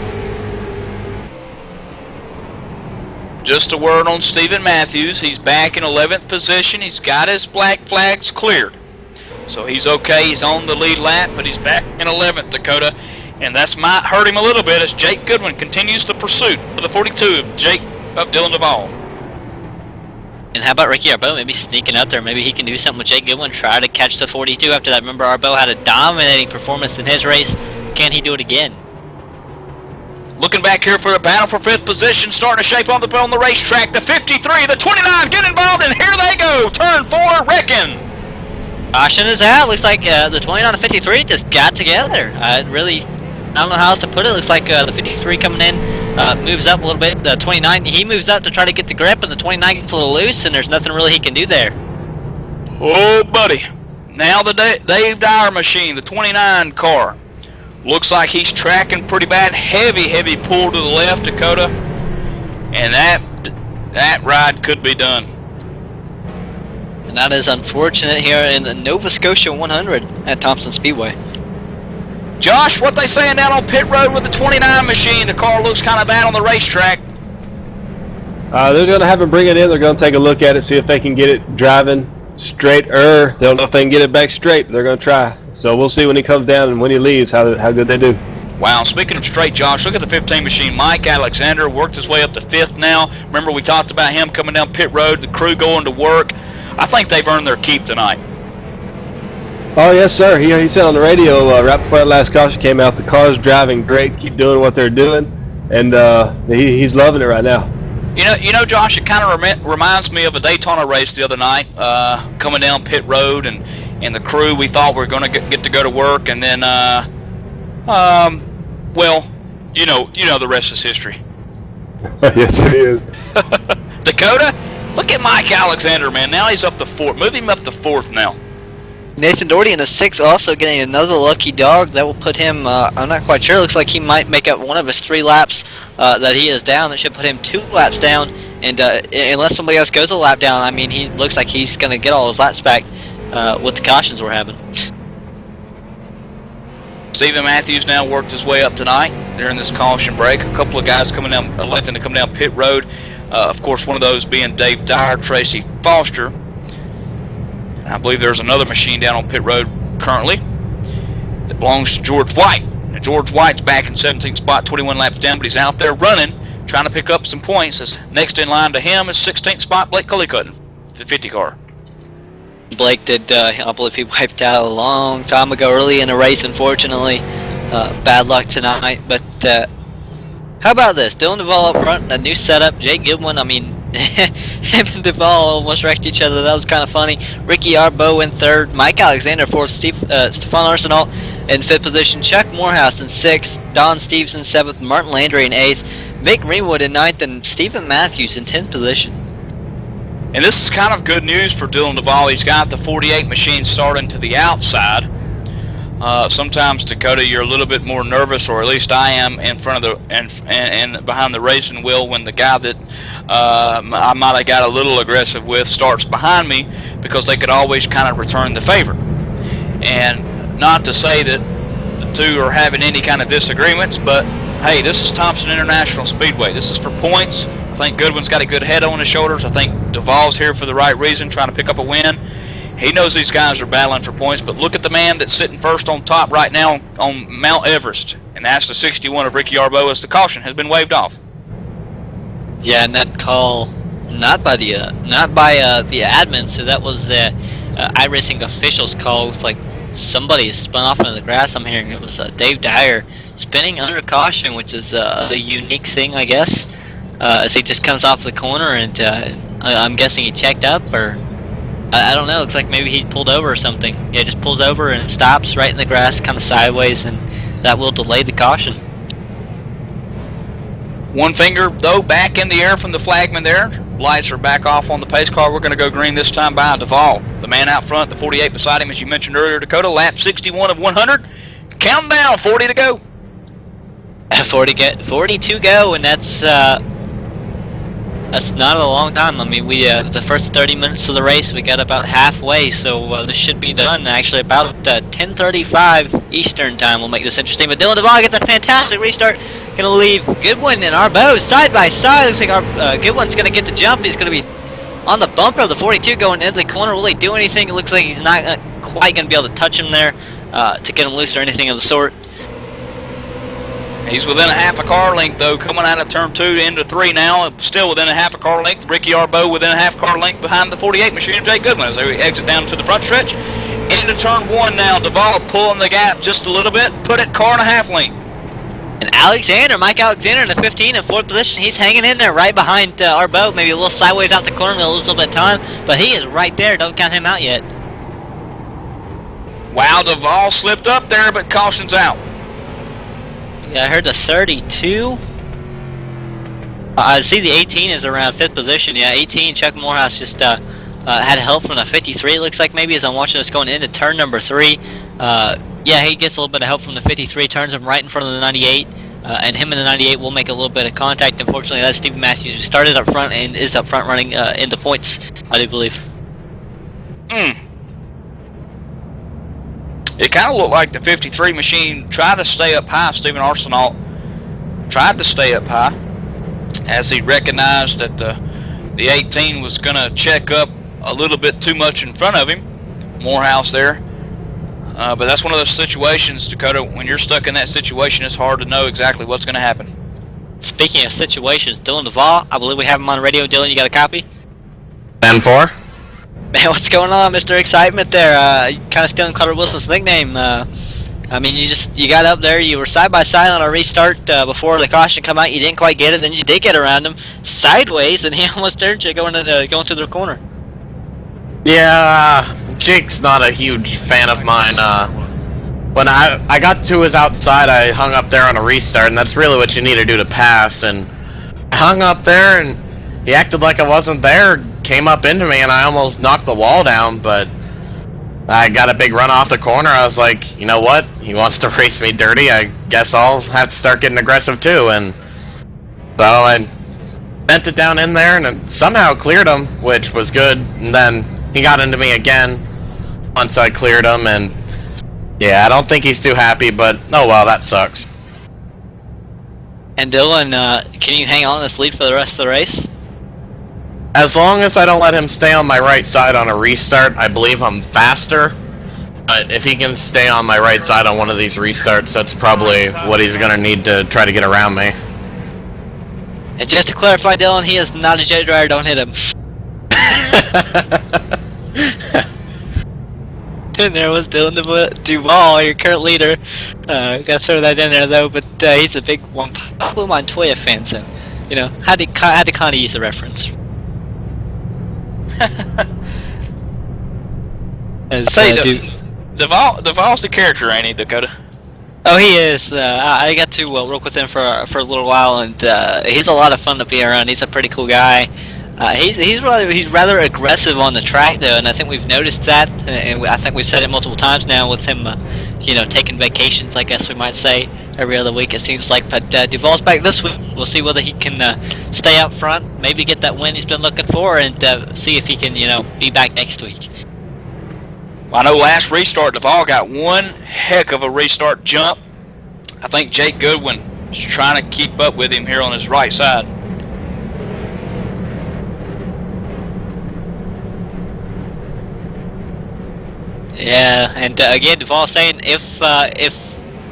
Speaker 1: Just a word on Stephen Matthews. He's back in 11th position. He's got his black flags cleared. So he's okay. He's on the lead lap, but he's back in 11th, Dakota. And that's might hurt him a little bit as Jake Goodwin continues the pursuit for the 42 of Dylan Duvall.
Speaker 3: And how about Ricky Arbeau maybe sneaking up there? Maybe he can do something with Jake Goodwin, try to catch the 42 after that. Remember, Arbeau had a dominating performance in his race. Can he do it again?
Speaker 1: Looking back here for a battle for 5th position, starting to shape on the racetrack. The 53, the 29 get involved, and here they go. Turn 4, Reckon.
Speaker 3: Caution is out. Looks like the 29 and 53 just got together. I don't know how else to put it. Looks like the 53 coming in moves up a little bit. The 29, he moves up to try to get the grip, and the 29 gets a little loose, and there's nothing really he can do there.
Speaker 1: Oh, buddy. Now the Dave Dyer machine, the 29 car. Looks like he's tracking pretty bad. Heavy pull to the left, Dakota. And that ride could be done.
Speaker 3: And that is unfortunate here in the Nova Scotia 100 at Thompson Speedway.
Speaker 1: Josh, what they saying down on pit road with the 29 machine? The car looks kind of bad on the racetrack.
Speaker 6: They're going to have him bring it in. They're going to take a look at it, see if they can get it driving straighter. They don't know if they can get it back straight, but they're going to try. So we'll see when he comes down and when he leaves how good they do.
Speaker 1: Wow, speaking of straight, Josh, look at the 15 machine. Mike Alexander worked his way up to 5th now. Remember we talked about him coming down pit road, the crew going to work. I think they've earned their keep tonight.
Speaker 6: Oh, yes, sir. He said on the radio right before that last caution came out, the car's driving great, keep doing what they're doing, and he's loving it right now.
Speaker 1: You know, Josh, it kind of reminds me of a Daytona race the other night, coming down pit road, and the crew, we thought we were going to get to go to work, and then, well, you know the rest is history.
Speaker 6: Yes, it is.
Speaker 1: Dakota, look at Mike Alexander, man. Now he's up to 4th. Move him up to 4th now.
Speaker 3: Nathan Doherty in the 6th also getting another lucky dog. That will put him, I'm not quite sure, looks like he might make up one of his 3 laps that he is down. That should put him 2 laps down, and unless somebody else goes a lap down, I mean, he looks like he's going to get all his laps back with the cautions we're having.
Speaker 1: Stephen Matthews now worked his way up tonight during this caution break. A couple of guys coming down, electing to come down pit road. Of course, one of those being Dave Dyer, Tracy Foster. I believe there's another machine down on pit road currently that belongs to George White. Now, George White's back in 17th spot, 21 laps down, but he's out there running, trying to pick up some points. As next in line to him is 16th spot, Blake Cullycutten. the 50 car.
Speaker 3: Blake did, I believe he wiped out a long time ago, early in the race, unfortunately. Bad luck tonight, but how about this? Dylan Duvall up front, a new setup. Jake Goodwin, I mean, him and Duvall almost wrecked each other. That was kind of funny. Ricky Arbo in third. Mike Alexander fourth. Stefan Arsenault in fifth position. Chuck Morehouse in sixth. Don Stevenson seventh. Martin Landry in eighth. Vic Greenwood in ninth. And Stephen Matthews in 10th position.
Speaker 1: And this is kind of good news for Dylan Duvall. He's got the 48 machine starting to the outside. Sometimes, Dakota, you're a little bit more nervous, or at least I am, in front of the and behind the racing wheel when the guy that I might have got a little aggressive with starts behind me, because they could always kind of return the favor. And not to say that the two are having any kind of disagreements, but hey, this is Thompson International Speedway. This is for points. I think Goodwin's got a good head on his shoulders. I think Duvall's here for the right reason, trying to pick up a win. He knows these guys are battling for points, but look at the man that's sitting first on top right now on Mount Everest, and that's the 61 of Ricky Arbo, as the caution has been waved off.
Speaker 3: Yeah, and that call not by the admin, so that was the iRacing officials call. With like somebody spun off into the grass. I'm hearing it was Dave Dyer spinning under caution, which is a unique thing, I guess. As he just comes off the corner, and I'm guessing he checked up, or I don't know. Looks like maybe he pulled over or something. Yeah, just pulls over and stops right in the grass, kind of sideways, and that will delay the caution.
Speaker 1: One finger, though, back in the air from the flagman there. Lights are back off on the pace car. We're going to go green this time by Duvall. The man out front, the 48 beside him, as you mentioned earlier, Dakota, lap 61 of 100. Count down, 40 to go.
Speaker 3: 40 to go, and that's not a long time. I mean, we the first 30 minutes of the race, we got about halfway, so this should be done actually about 10:35 Eastern time. We'll make this interesting. But Dylan Duvall gets a fantastic restart. Going to leave Goodwin and Arbo side by side. Looks like Goodwin's going to get the jump. He's going to be on the bumper of the 42 going into the corner. Will he do anything? It looks like he's not quite going to be able to touch him there to get him loose or anything of the sort.
Speaker 1: He's within a half a car length, though, coming out of turn 2 into 3 now. Still within a half a car length. Ricky Arbo within a half car length behind the 48 machine of Jake Goodwin as they exit down to the front stretch. Into turn 1 now. Duvall pulling the gap just a little bit. Put it car and a half length.
Speaker 3: And Mike Alexander in the 15 in 4th position. He's hanging in there right behind Arbo. Maybe a little sideways out the corner. He'll lose a little bit of time. But he is right there. Don't count him out yet.
Speaker 1: Wow, Duvall slipped up there, but caution's out.
Speaker 3: Yeah, I heard the 32. I see the 18 is around 5th position. Yeah, 18, Chuck Morehouse just had help from the 53, it looks like, maybe, as I'm watching this going into turn number 3. Yeah, he gets a little bit of help from the 53, turns him right in front of the 98. And him and the 98 will make a little bit of contact. Unfortunately, that's Stephen Matthews, who started up front and is up front running into points, I do believe.
Speaker 1: It kind of looked like the 53 machine tried to stay up high. Stephen Arsenault tried to stay up high as he recognized that the 18 was going to check up a little bit too much in front of him. Morehouse there. But that's one of those situations, Dakota, when you're stuck in that situation, it's hard to know exactly what's going to happen.
Speaker 3: Speaking of situations, Dylan Duvall, I believe we have him on the radio. Dylan, you got a copy?
Speaker 8: 10-4.
Speaker 3: Man, what's going on, Mr. Excitement there? Kind of stealing Carter Wilson's nickname. I mean, you got up there, you were side by side on a restart before the caution come out. You didn't quite get it, then you did get around him sideways, and he almost turned you going through the corner.
Speaker 8: Yeah, Jake's not a huge fan of mine. When I got to his outside, I hung up there on a restart, and that's really what you need to do to pass. And I hung up there, and he acted like I wasn't there. Came up into me, and I almost knocked the wall down, but I got a big run off the corner. I was like, you know what? He wants to race me dirty. I guess I'll have to start getting aggressive too. And so I bent it down in there, and it somehow cleared him, which was good. And then he got into me again once I cleared him, and yeah, I don't think he's too happy, but oh well, that sucks.
Speaker 3: And Dylan, can you hang on this lead for the rest of the race?
Speaker 8: As long as I don't let him stay on my right side on a restart, I believe I'm faster. But if he can stay on my right side on one of these restarts, that's probably what he's going to need to try to get around me.
Speaker 3: And just to clarify, Dylan, he is not a jet dryer. Don't hit him. And there was Dylan Duvall, your current leader. Gotta throw that in there though, but he's a big Pablo Montoya fan, so you know had to kind of use the reference.
Speaker 1: I'll tell you, Duvall's the character, ain't he, Dakota?
Speaker 3: Oh, he is. I got to work with him for a little while, and he's a lot of fun to be around. He's a pretty cool guy. He's rather aggressive on the track though, and I think we've noticed that, and I think we've said it multiple times now with him, you know, taking vacations, I guess we might say, every other week it seems like. But Duvall's back this week. We'll see whether he can stay up front, maybe get that win he's been looking for, and see if he can, you know, be back next week.
Speaker 1: Well, I know last restart Duvall got one heck of a restart jump. I think Jake Goodwin is trying to keep up with him here on his right side.
Speaker 3: Yeah, and again, Duvall saying if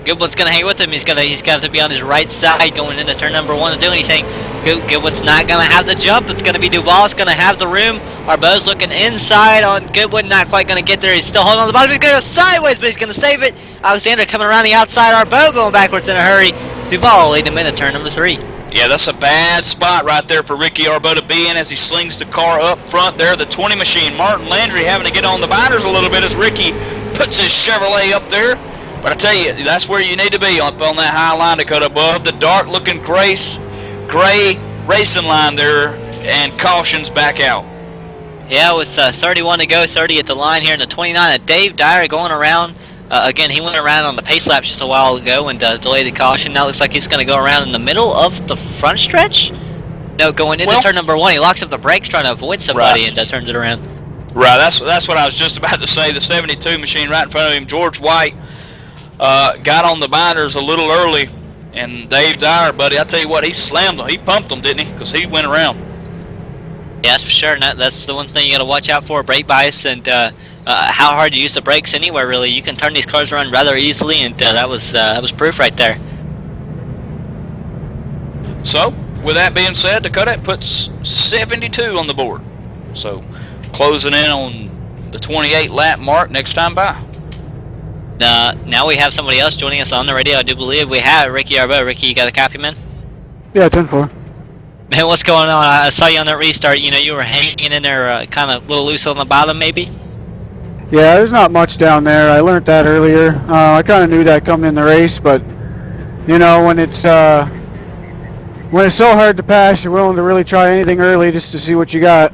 Speaker 3: Goodwin's gonna hang with him, he's got to be on his right side going into turn number 1 to do anything. Goodwin's not gonna have the jump. It's gonna be Duvall. It's gonna have the room. Arbeau's looking inside on Goodwin, not quite gonna get there. He's still holding on the bottom. He's gonna go sideways, but he's gonna save it. Alexander coming around the outside. Arbeau going backwards in a hurry. Duvall leading him into turn number 3.
Speaker 1: Yeah, that's a bad spot right there for Ricky Arbeau to be in as he slings the car up front there. The 20 machine, Martin Landry, having to get on the binders a little bit as Ricky puts his Chevrolet up there. But I tell you, that's where you need to be, up on that high line, Dakota, above the dark-looking gray racing line there, and caution's back out.
Speaker 3: Yeah, with 31 to go, 30 at the line here in the 29. Dave Dyer going around. Again, he went around on the pace laps just a while ago and delayed the caution. Now it looks like he's going to go around in the middle of the front stretch. No, going into turn number 1, he locks up the brakes trying to avoid somebody and turns it around.
Speaker 1: Right, that's what I was just about to say. The 72 machine right in front of him, George White, got on the binders a little early, and Dave Dyer, buddy, I tell you what, he slammed them. He pumped them, didn't he? Because he went around.
Speaker 3: Yeah, that's for sure. And that's the one thing you got to watch out for: brake bias and how hard you use the brakes anywhere. Really, you can turn these cars around rather easily, and that was proof right there.
Speaker 1: So, with that being said, Dakota puts 72 on the board. So, closing in on the 28 lap mark next time by.
Speaker 3: Now we have somebody else joining us on the radio. I do believe we have Ricky Arbeau. Ricky, you got a copy, man?
Speaker 4: Yeah, 10-4.
Speaker 3: Man, what's going on? I saw you on that restart. You know, you were hanging in there kind of a little loose on the bottom, maybe?
Speaker 4: Yeah, there's not much down there. I learned that earlier. I kind of knew that coming in the race, but, you know, when it's so hard to pass, you're willing to really try anything early just to see what you got.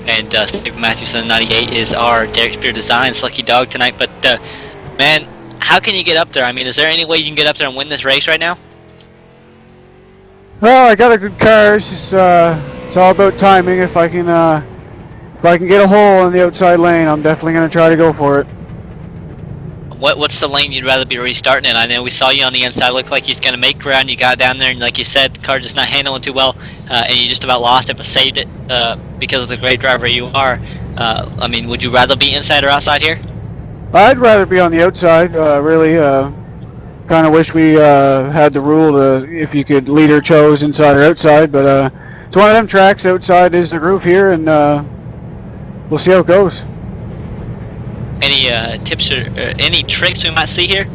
Speaker 3: And Steve Matthewson 98 is our Derek Spear Designs lucky dog tonight. But, man, how can you get up there? I mean, is there any way you can get up there and win this race right now?
Speaker 4: Well, I got a good car. It's all about timing. If I can get a hole in the outside lane, I'm definitely going to try to go for it.
Speaker 3: What's the lane you'd rather be restarting in? I know we saw you on the inside. Looked like you was going to make ground. You got down there, and like you said, the car just not handling too well, and you just about lost it, but saved it because of the great driver you are. I mean, would you rather be inside or outside here?
Speaker 4: I'd rather be on the outside. Really, kind of wish we had the rule to if you could leader chose inside or outside, but it's one of them tracks. Outside is the groove here, and we'll see how it goes.
Speaker 3: Any tips or any tricks we might see here?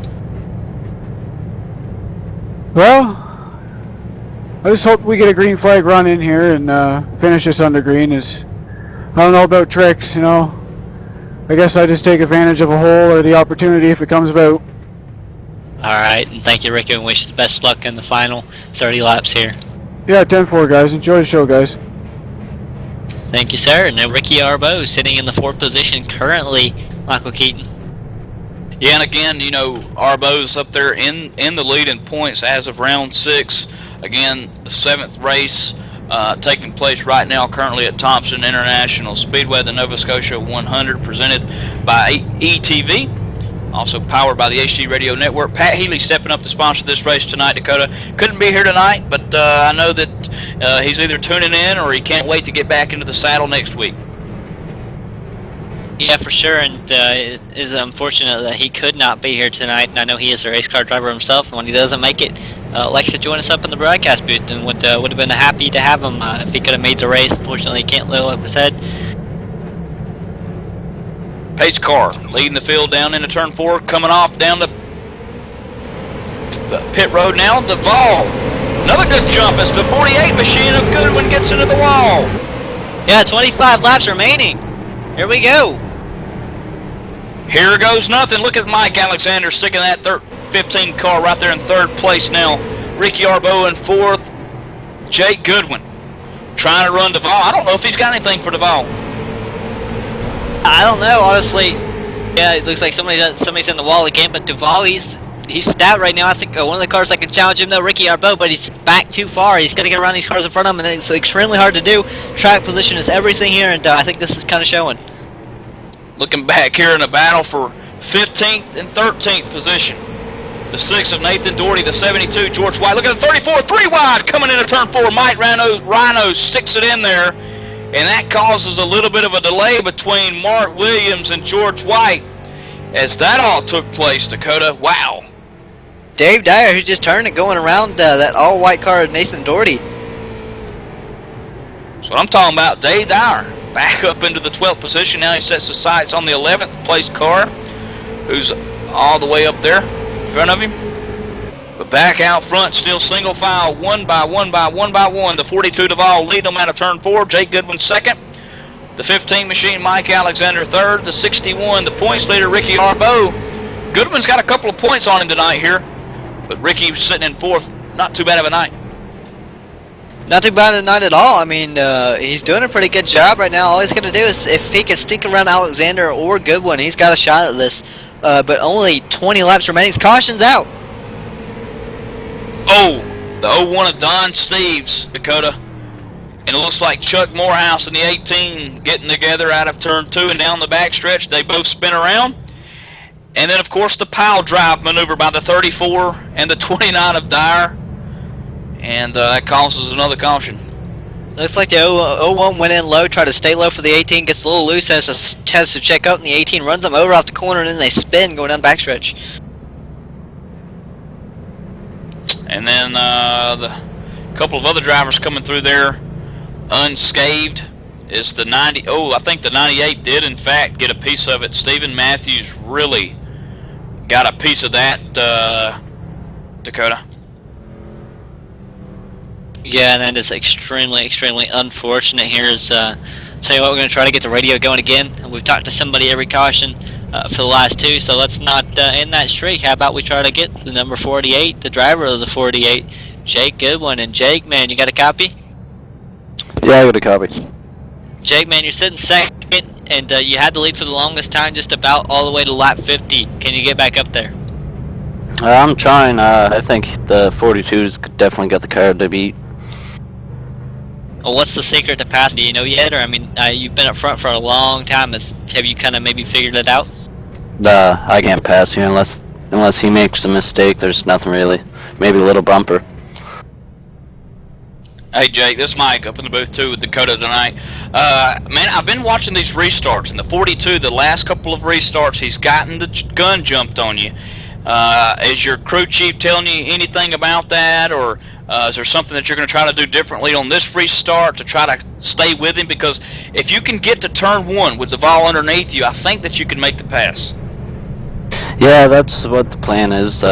Speaker 4: Well, I just hope we get a green flag run in here and finish this under green. I don't know about tricks, you know. I guess I just take advantage of a hole or the opportunity if it comes about.
Speaker 3: Alright, and thank you, Ricky, and wish you the best luck in the final 30 laps here.
Speaker 4: Yeah, 10-4, guys. Enjoy the show, guys.
Speaker 3: Thank you, sir. And now Ricky Arbeau sitting in the 4th position currently, Michael Keaton.
Speaker 1: Yeah, and again, you know, Arbeau's up there in the lead in points as of round 6. Again, the 7th race taking place right now currently at Thompson International Speedway, the Nova Scotia 100, presented by ETV. Also powered by the HD Radio Network. Pat Healy stepping up to sponsor this race tonight, Dakota. Couldn't be here tonight, but I know that he's either tuning in or he can't wait to get back into the saddle next week.
Speaker 3: Yeah, for sure, and it is unfortunate that he could not be here tonight, and I know he is a race car driver himself, and when he doesn't make it, likes to join us up in the broadcast booth, and would have been happy to have him if he could have made the race. Unfortunately, he can't lift up his head.
Speaker 1: Pace car leading the field down into turn 4, coming off down the pit road now. Duvall, another good jump as the 48 machine of Goodwin gets into the wall.
Speaker 3: Yeah, 25 laps remaining. Here we go.
Speaker 1: Here goes nothing. Look at Mike Alexander sticking that 15 car right there in 3rd place now. Ricky Arbeau in 4th. Jake Goodwin trying to run Duvall. I don't know if he's got anything for Duvall.
Speaker 3: I don't know, honestly. Yeah, it looks like somebody's in the wall again, but Duvall, he's stout right now. I think one of the cars that can challenge him, though, Ricky Arbeau, but he's back too far. He's got to get around these cars in front of him, and it's extremely hard to do. Track position is everything here, and I think this is kind of showing.
Speaker 1: Looking back here in a battle for 15th and 13th position. The 6 of Nathan Doherty, the 72, George White. Look at the 34, 3 wide, coming into turn 4. Mike Rhino sticks it in there. And that causes a little bit of a delay between Mark Williams and George White as that all took place, Dakota. Wow.
Speaker 3: Dave Dyer, who just turned it going around that all-white car of Nathan Doherty.
Speaker 1: That's what I'm talking about. Dave Dyer back up into the 12th position. Now he sets his sights on the 11th place car, who's all the way up there in front of him. But back out front, still single file, one by one. The 42 Duvall lead them out of turn 4. Jake Goodwin 2nd. The 15 machine, Mike Alexander 3rd. The 61, the points leader, Ricky Arbeau. Goodwin's got a couple of points on him tonight here, but Ricky's sitting in 4th. Not too bad of a night.
Speaker 3: Not too bad of a night at all. I mean, he's doing a pretty good job right now. All he's going to do is, if he can stick around Alexander or Goodwin, he's got a shot at this. But only 20 laps remaining. Caution's out.
Speaker 1: Oh, the 01 of Don Steves, Dakota. And it looks like Chuck Morehouse and the 18 getting together out of turn 2 and down the backstretch. They both spin around. And then, of course, the pile drive maneuver by the 34 and the 29 of Dyer. And that causes another caution.
Speaker 3: Looks like the 01 went in low, tried to stay low for the 18, gets a little loose, has to check out, and the 18 runs them over off the corner, and then they spin going down the backstretch.
Speaker 1: And then the couple of other drivers coming through there unscathed is the 90. Oh, I think the 98 did in fact get a piece of it. Stephen Matthews really got a piece of that, Dakota.
Speaker 3: Yeah, and that is extremely unfortunate. Here's tell you what, we're going to try to get the radio going again. We've talked to somebody every caution for the last 2, so let's not end that streak. How about we try to get the number 48, the driver of the 48, Jake Goodwin. And Jake, man, you got a copy?
Speaker 5: Yeah, I got a copy.
Speaker 3: Jake, man, you're sitting 2nd, and you had the lead for the longest time, just about all the way to lap 50. Can you get back up there?
Speaker 5: I'm trying. I think the 42's definitely got the car to beat.
Speaker 3: Well, what's the secret to passing? Do you know yet? Or, I mean, you've been up front for a long time. Have you kind of maybe figured it out?
Speaker 5: I can't pass here unless he makes a mistake. There's nothing really. Maybe a little bumper.
Speaker 1: Hey Jake, this is Mike up in the booth too with Dakota tonight. Man, I've been watching these restarts, and the 42, the last couple of restarts, he's gotten the gun jumped on you. Is your crew chief telling you anything about that, or is there something that you're going to try to do differently on this restart to try to stay with him? Because if you can get to turn 1 with the ball underneath you, I think that you can make the pass.
Speaker 5: Yeah, that's what the plan is.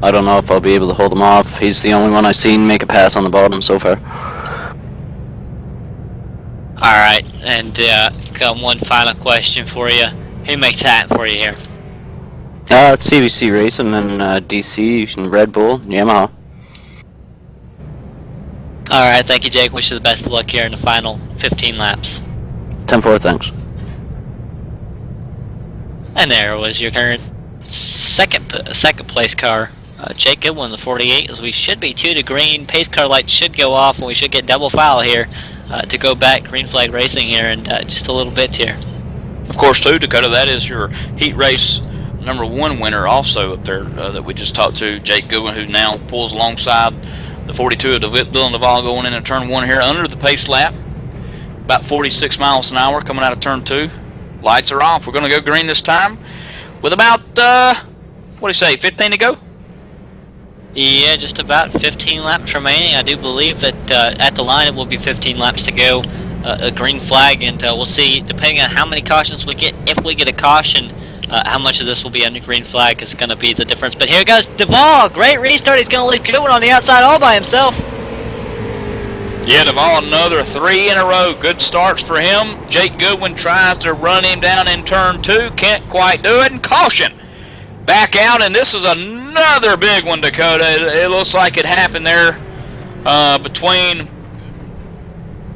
Speaker 5: I don't know if I'll be able to hold him off. He's the only one I've seen make a pass on the bottom so far.
Speaker 3: Alright, and got one final question for you. Who makes that for you here?
Speaker 5: It's CBC Racing and DC and Red Bull and Yamaha.
Speaker 3: Alright, thank you, Jake. Wish you the best of luck here in the final 15 laps.
Speaker 5: 10-4, thanks.
Speaker 3: And there was your current second place car, Jake Goodwin, the 48, as we should be 2 to green. Pace car lights should go off, and we should get double foul here to go back green flag racing here in just a little bit here.
Speaker 1: Of course, too, Dakota, that is your heat race number 1 winner also up there that we just talked to, Jake Goodwin, who now pulls alongside the 42 of Dylan Duvall going into turn 1 here under the pace lap. About 46 miles an hour coming out of turn 2. Lights are off. We're going to go green this time with about, what do you say, 15 to go?
Speaker 3: Yeah, just about 15 laps remaining. I do believe that at the line it will be 15 laps to go. A green flag, and we'll see, depending on how many cautions we get, if we get a caution, how much of this will be under green flag is going to be the difference. But here goes Duvall. Great restart. He's going to leave Goodwin on the outside all by himself.
Speaker 1: Yeah, Duvall, another 3 in a row. Good starts for him. Jake Goodwin tries to run him down in turn 2. Can't quite do it. And caution. Back out, and this is another big one, Dakota. It looks like it happened there between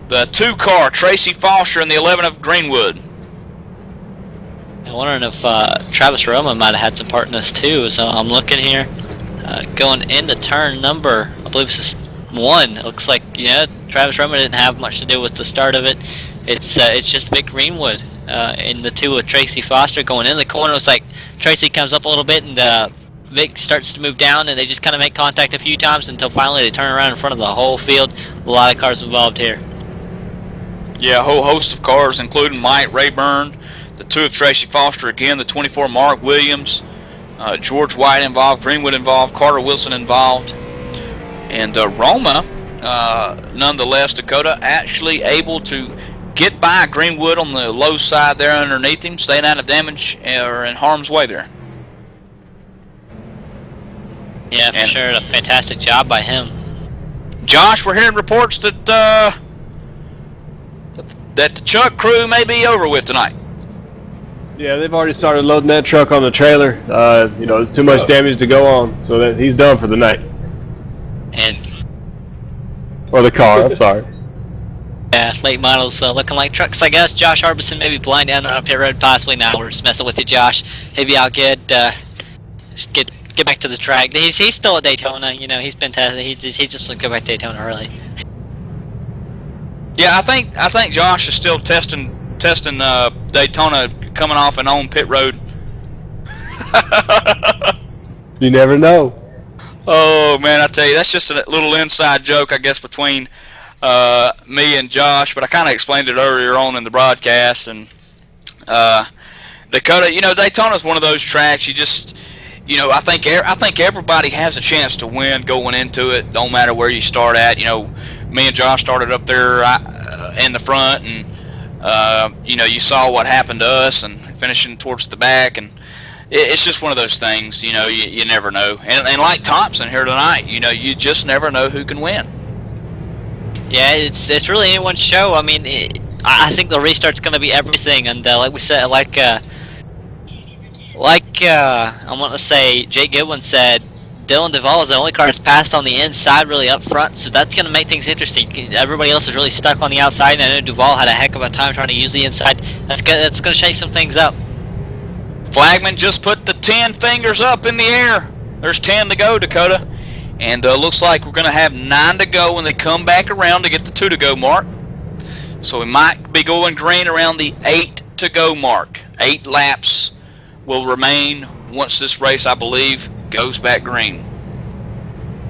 Speaker 1: the 2 car, Tracy Foster, and the 11 of Greenwood.
Speaker 3: I'm wondering if Travis Roma might have had some part in this too. So I'm looking here, going into turn number, I believe this is 1. It looks like, yeah, Travis Roma didn't have much to do with the start of it. It's just Vic Greenwood in the 2 with Tracy Foster going in the corner. It's like Tracy comes up a little bit and Vic starts to move down, and they just kind of make contact a few times until finally they turn around in front of the whole field. A lot of cars involved here.
Speaker 1: Yeah, a whole host of cars, including Mike Rayburn, the 2 of Tracy Foster again, the 24 Mark Williams, George White involved, Greenwood involved, Carter Wilson involved, and Roma, nonetheless, Dakota, actually able to get by Greenwood on the low side there underneath him, staying out of damage or in harm's way there.
Speaker 3: Yeah, for sure, a fantastic job by him.
Speaker 1: Josh, we're hearing reports that that the truck crew may be over with tonight.
Speaker 11: Yeah, they've already started loading that truck on the trailer. You know, there's too much damage to go on, so that he's done for the night. Or the car, I'm sorry.
Speaker 3: Yeah, late models looking like trucks, I guess. Josh Harbison maybe blind down on pit road, possibly. Now we're just messing with you, Josh. Maybe I'll get back to the track. He's still at Daytona. You know, he's been tested. He just will go back to Daytona early.
Speaker 1: Yeah, I think Josh is still testing Daytona coming off and on pit road.
Speaker 11: You never know.
Speaker 1: Oh man, I tell you, that's just a little inside joke, I guess, between me and Josh. But I kind of explained it earlier on in the broadcast. And Dakota, you know, Daytona's one of those tracks. You just, you know, I think everybody has a chance to win going into it. Don't matter where you start at. You know, me and Josh started up there in the front, and you know, you saw what happened to us, and finishing towards the back, and it's just one of those things. You know, you never know. And like Thompson here tonight, you know, you just never know who can win.
Speaker 3: Yeah, it's really anyone's show. I mean, I think the restart's going to be everything, and like we said, like I want to say, Jake Goodwin said, Dylan Duvall is the only car that's passed on the inside really up front, so that's going to make things interesting. Everybody else is really stuck on the outside, and I know Duvall had a heck of a time trying to use the inside. That's going to shake some things up.
Speaker 1: Flagman just put the 10 fingers up in the air. There's 10 to go, Dakota. And looks like we're going to have 9 to go when they come back around to get the 2 to go mark. So we might be going green around the 8 to go mark. 8 laps will remain once this race, I believe, goes back green.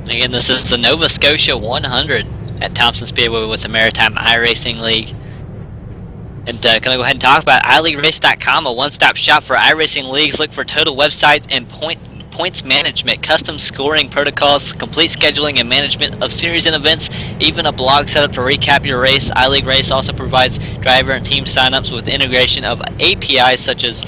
Speaker 3: Again, this is the Nova Scotia 100 at Thompson Speedway with the Maritime iRacing League. And can I go ahead and talk about iLeagueRace.com, a one-stop shop for iRacing leagues. Look for total websites and points management, custom scoring protocols, complete scheduling and management of series and events, even a blog set up to recap your race. iLeague Race also provides driver and team signups with integration of APIs such as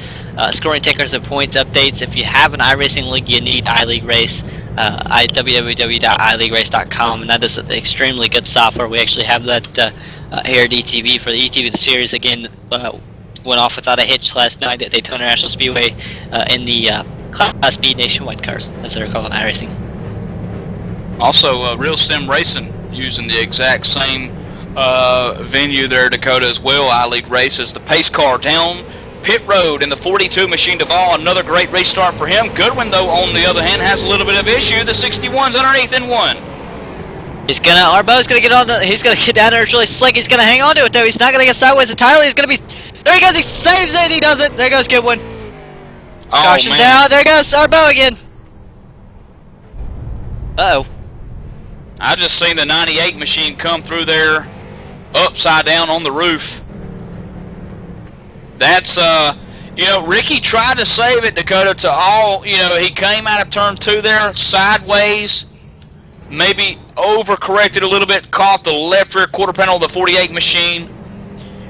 Speaker 3: scoring tickers and points updates. If you have an iRacing league, you need iLeague Race. www.ileaguerace.com, and that is extremely good software. We actually have that here at ETV for the ETV the series. Again, went off without a hitch last night at Daytona National Speedway in the Class Speed Nationwide cars, as they're called in iRacing.
Speaker 1: Also, Real Sim Racing using the exact same venue there, Dakota, as well. iLeague Race is the pace car down pit road in the 42 Machine Duvall. Another great restart for him. Goodwin, though, on the other hand, has a little bit of issue. The 61's underneath in 1.
Speaker 3: Arbo's gonna get on he's gonna get down there. It's really slick. He's gonna hang on to it, though. He's not gonna get sideways entirely. He's gonna be, there he goes. He saves it. He does it. There goes Goodwin. Caution down. There goes Arbo again. Uh-oh.
Speaker 1: I just seen the 98 machine come through there upside down on the roof. That's You know, Ricky tried to save it, Dakota, to all, you know, he came out of turn 2 there sideways, maybe overcorrected a little bit, caught the left rear quarter panel of the 48 machine,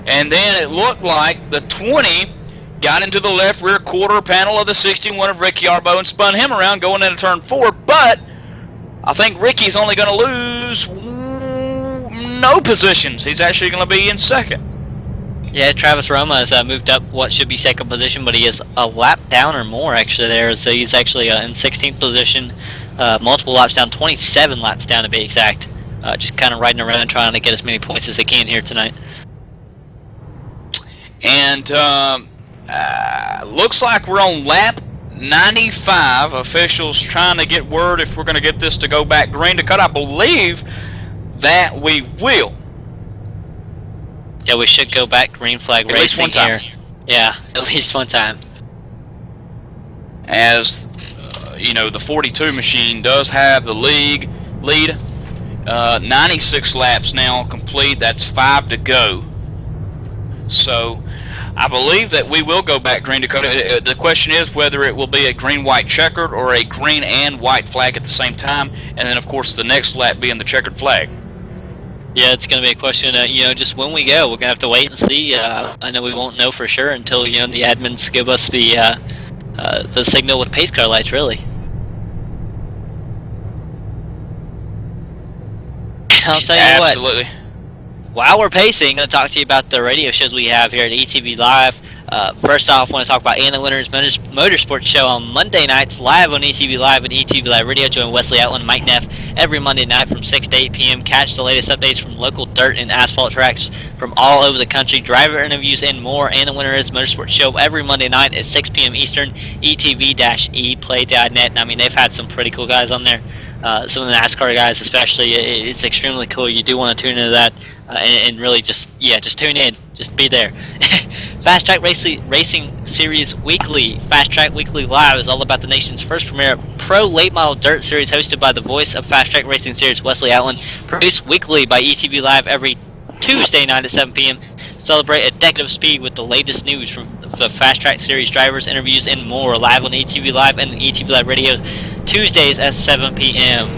Speaker 1: and then it looked like the 20 got into the left rear quarter panel of the 61 of Ricky Arbo and spun him around going into turn 4, but I think Ricky's only going to lose no positions. He's actually going to be in second.
Speaker 3: Yeah, Travis Roma has moved up what should be second position, but he is a lap down or more actually there, so he's actually in 16th position, multiple laps down, 27 laps down to be exact. Just kind of riding around trying to get as many points as they can here tonight.
Speaker 1: And looks like we're on lap 95. Officials trying to get word if we're going to get this to go back green. Dakota, I believe that we will.
Speaker 3: Yeah, we should go back green flag racing
Speaker 1: at least one time
Speaker 3: here. Yeah, at least one time.
Speaker 1: As you know, the 42 machine does have the lead. 96 laps now complete. That's 5 to go. So I believe that we will go back green, Dakota. The question is whether it will be a green-white checkered or a green and white flag at the same time, and then of course the next lap being the checkered flag.
Speaker 3: Yeah, it's going to be a question, you know, just when we go. We're going to have to wait and see. I know we won't know for sure until, you know, the admins give us the signal with pace car lights, really. I'll tell you what.
Speaker 1: Absolutely.
Speaker 3: While we're pacing, I'm going to talk to you about the radio shows we have here at ETV Live. First off, I want to talk about Anna Leonard's Motorsports Show on Monday nights, live on ETV Live and ETV Live Radio. Join Wesley Outland and Mike Neff every Monday night from 6 to 8 p.m. Catch the latest updates from local dirt and asphalt tracks from all over the country, driver interviews, and more. Anna Leonard's Motorsports Show every Monday night at 6 p.m. Eastern, etv-eplay.net. I mean, they've had some pretty cool guys on there. Some of the NASCAR guys especially. It's extremely cool. You do want to tune into that and really just tune in. Just be there. Fast Track Racing Series Weekly. Fast Track Weekly Live is all about the nation's first premier pro late model dirt series hosted by the voice of Fast Track Racing Series, Wesley Outland. Produced weekly by ETV Live every Tuesday night at 7 p.m. Celebrate a decade of speed with the latest news from the Fast Track Series drivers, interviews, and more. Live on ETV Live and ETV Live Radio Tuesdays at 7 p.m.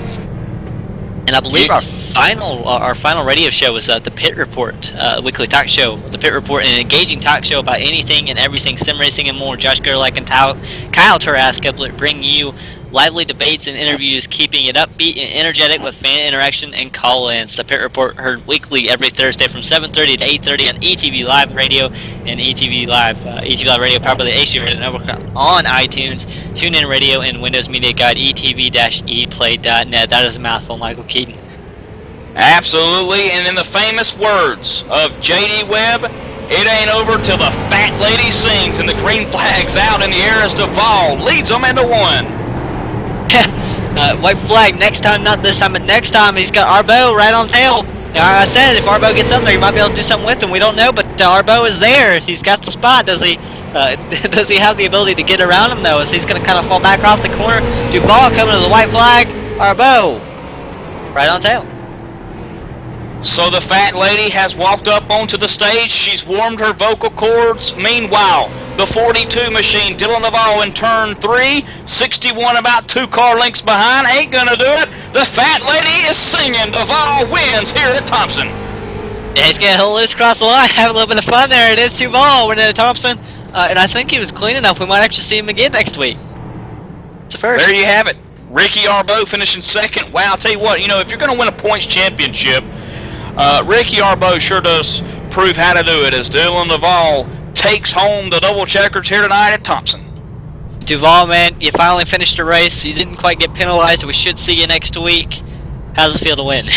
Speaker 3: And I believe our final radio show is the Pit Report, weekly talk show. The Pit Report, an engaging talk show about anything and everything sim racing and more. Josh Gerlach and Kyle Taraskepler bring you lively debates and interviews, keeping it upbeat and energetic with fan interaction and call-ins. The Pit Report heard weekly every Thursday from 7:30 to 8:30 on ETV Live Radio and ETV Live Radio, powered by the AC Radio Network on iTunes, TuneIn Radio, and Windows Media Guide, etv-eplay.net. That is a mouthful, Michael Keaton.
Speaker 1: Absolutely, and in the famous words of J.D. Webb, it ain't over till the fat lady sings and the green flag's out in the air as Duvall leads them into one.
Speaker 3: White flag next time, not this time, but next time he's got Arbo right on tail. Now, I said if Arbo gets up there, he might be able to do something with him. We don't know, but Arbo is there. He's got the spot. Does he have the ability to get around him, though? Is he's going to kind of fall back off the corner? Duvall coming to the white flag. Arbo right on tail.
Speaker 1: So the fat lady has walked up onto the stage. She's warmed her vocal cords. Meanwhile, the 42 machine, Dylan Duvall in turn 3, 61 about 2 car lengths behind. Ain't gonna do it. The fat lady is singing. Duvall wins here at Thompson.
Speaker 3: Yeah, he's getting a little loose across the line, having a little bit of fun there. It is Duvall winning at Thompson, and I think he was clean enough. We might actually see him again next week. It's a first.
Speaker 1: There you have it. Ricky Arbo finishing second. Wow, I'll tell you what. You know, if you're gonna win a points championship, Ricky Arbo sure does prove how to do it as Dylan Duvall takes home the double checkers here tonight at Thompson.
Speaker 3: Duvall, man, you finally finished the race. You didn't quite get penalized. We should see you next week. How does it feel to win?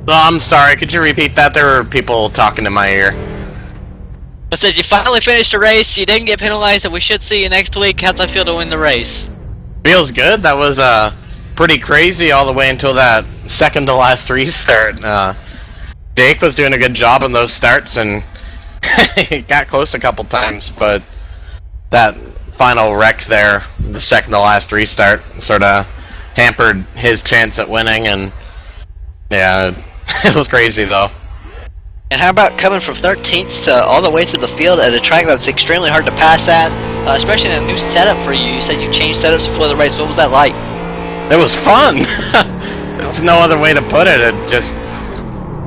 Speaker 8: Well, I'm sorry. Could you repeat that? There were people talking in my ear.
Speaker 3: I said you finally finished the race. You didn't get penalized, and we should see you next week. How does it feel to win the race?
Speaker 8: Feels good. That was pretty crazy all the way until that second to last restart. Jake was doing a good job on those starts, and he got close a couple times, but that final wreck there, the second to last restart, sort of hampered his chance at winning, and yeah, it was crazy though.
Speaker 3: And how about coming from 13th to all the way to the field at a track that's extremely hard to pass at, especially in a new setup for you? You said you changed setups before the race. What was that like?
Speaker 8: It was fun. There's no other way to put it. It's just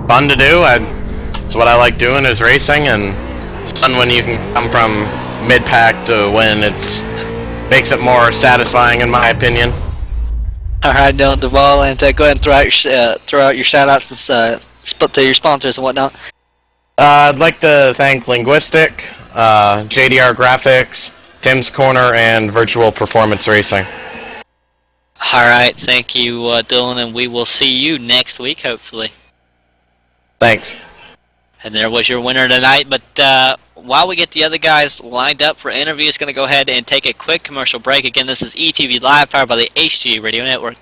Speaker 8: fun to do. It's what I like doing is racing, and it's fun when you can come from mid-pack to win. It makes it more satisfying, in my opinion.
Speaker 3: All right, Dylan Duvall, and go ahead and throw out your shout-outs to your sponsors and whatnot.
Speaker 8: I'd like to thank Linguistic, JDR Graphics, Tim's Corner, and Virtual Performance Racing.
Speaker 3: All right, thank you, Dylan, and we will see you next week, hopefully.
Speaker 8: Thanks.
Speaker 3: And there was your winner tonight, but while we get the other guys lined up for interviews, going to go ahead and take a quick commercial break. Again, this is ETV Live, powered by the HG Radio Network.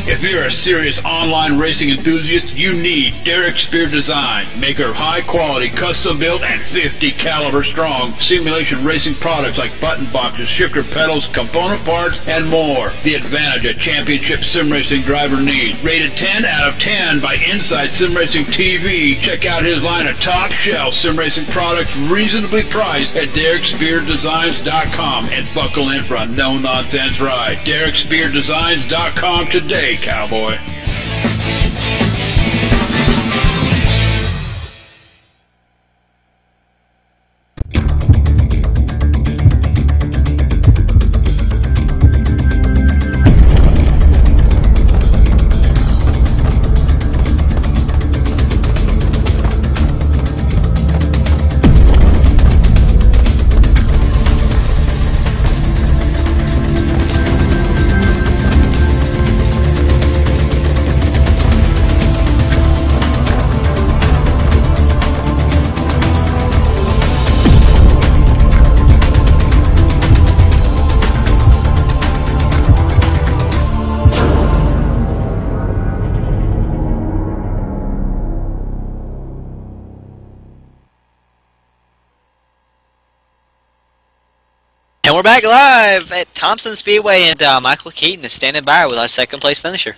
Speaker 2: If you're a serious online racing enthusiast, you need Derek Spear Design, maker of high-quality, custom-built, and 50 caliber strong simulation racing products like button boxes, shifter pedals, component parts, and more. The advantage a championship sim racing driver needs. Rated 10 out of 10 by Inside Sim Racing TV. Check out his line of top-shelf sim racing products reasonably priced at DerekSpearDesigns.com, and buckle in for a no-nonsense ride. DerekSpearDesigns.com today, cowboy.
Speaker 3: And we're back live at Thompson Speedway, and Michael Keaton is standing by with our second place finisher.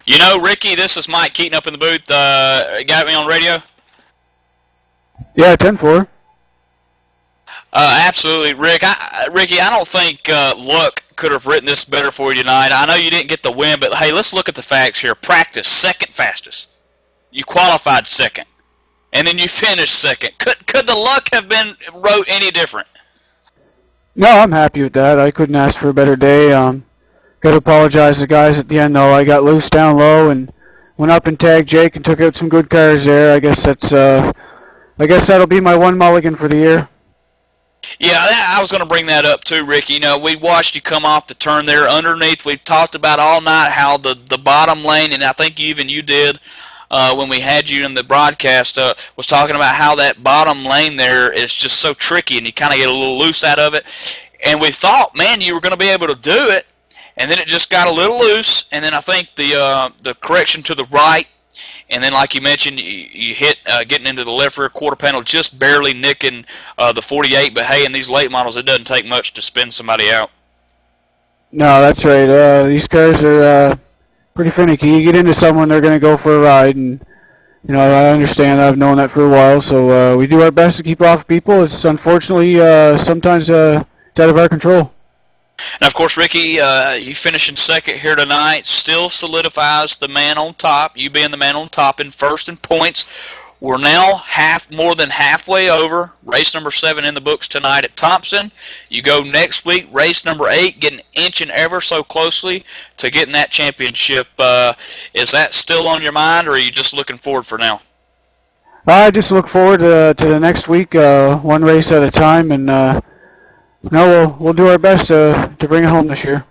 Speaker 1: You know, Ricky, this is Mike Keaton up in the booth. Got me on radio?
Speaker 4: Yeah, 10-4.
Speaker 1: Absolutely, Rick. Ricky, I don't think luck could have written this better for you tonight. I know you didn't get the win, but hey, let's look at the facts here. Practice, second fastest. You qualified second, and then you finished second. Could the luck have been wrote any different?
Speaker 4: No, I'm happy with that. I couldn't ask for a better day. Got to apologize to the guys at the end, though. I got loose down low and went up and tagged Jake and took out some good cars there. I guess that'll be my one mulligan for the year.
Speaker 1: Yeah, I was going to bring that up too, Ricky. You know, we watched you come off the turn there underneath. We've talked about all night how the bottom lane, and I think even you did when we had you in the broadcast, was talking about how that bottom lane there is just so tricky, and you kind of get a little loose out of it. And we thought, man, you were going to be able to do it, and then it just got a little loose, and then I think the correction to the right, and then like you mentioned, you hit getting into the left rear quarter panel, just barely nicking the 48. But hey, in these late models, it doesn't take much to spin somebody out.
Speaker 4: No, that's right. These cars are pretty finicky. You get into someone, they're going to go for a ride, and you know, I understand. I've known that for a while, so we do our best to keep off people. It's unfortunately sometimes it's out of our control.
Speaker 1: Now, of course, Ricky, you finishing second here tonight still solidifies the man on top. You being the man on top in first in points. We're now more than halfway over. Race number 7 in the books tonight at Thompson. You go next week, race number 8, getting inching ever so closely to getting that championship. Is that still on your mind, or are you just looking forward for now?
Speaker 4: I just look forward to the next week, one race at a time, and we'll do our best to bring it home this year.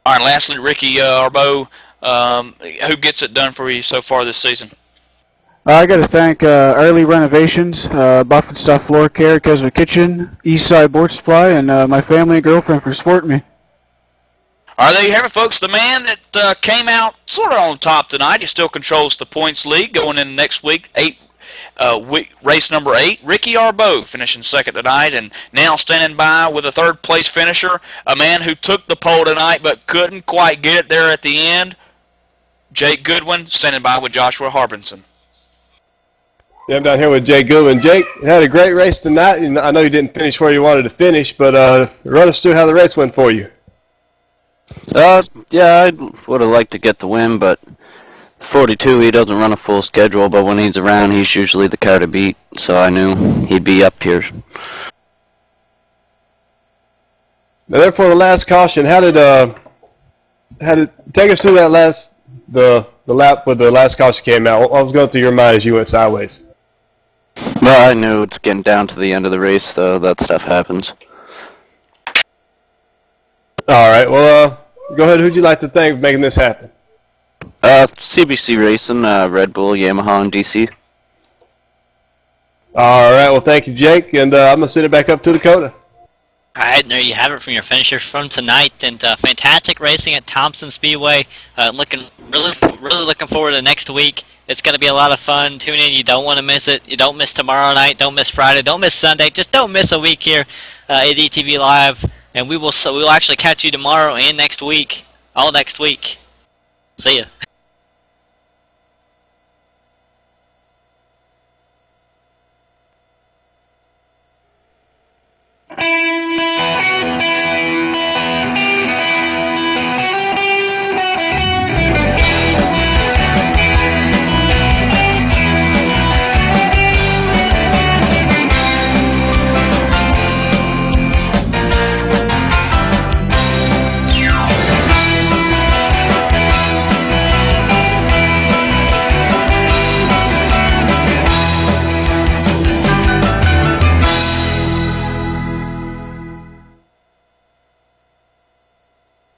Speaker 1: All right, lastly, Ricky Arbo, who gets it done for you so far this season?
Speaker 4: I got to thank Early Renovations, Buff and Stuff Floor Care, Keswick Kitchen, Eastside Board Supply, and my family and girlfriend for supporting me.
Speaker 1: All right, there you have it, folks. The man that came out sort of on top tonight, he still controls the points lead going into next week, race number 8. Ricky Arbo finishing second tonight, and now standing by with a third-place finisher, a man who took the pole tonight but couldn't quite get it there at the end, Jake Goodwin, standing by with Joshua Harbinson.
Speaker 11: Yeah, I'm down here with Jake Goodwin. Jake, you had a great race tonight. I know you didn't finish where you wanted to finish, but run us through how the race went for you.
Speaker 5: Yeah, I would have liked to get the win, but 42, he doesn't run a full schedule, but when he's around, he's usually the car to beat, so I knew he'd be up here.
Speaker 11: Now, therefore, the last caution, how did take us through that the lap where the last caution came out? What was going through your mind as you went sideways?
Speaker 5: Well, I knew it's getting down to the end of the race, though. That stuff happens.
Speaker 11: All right, well, go ahead. Who'd you like to thank for making this happen?
Speaker 5: CBC Racing, Red Bull, Yamaha, and DC.
Speaker 11: All right, well, thank you, Jake, and I'm going to send it back up to Dakota.
Speaker 3: All right, and there you have it from your finishers from tonight, and fantastic racing at Thompson Speedway. Really looking forward to next week. It's going to be a lot of fun. Tune in. You don't want to miss it. You don't miss tomorrow night. Don't miss Friday. Don't miss Sunday. Just don't miss a week here at ETV Live. And we will actually catch you tomorrow and next week. All next week. See ya.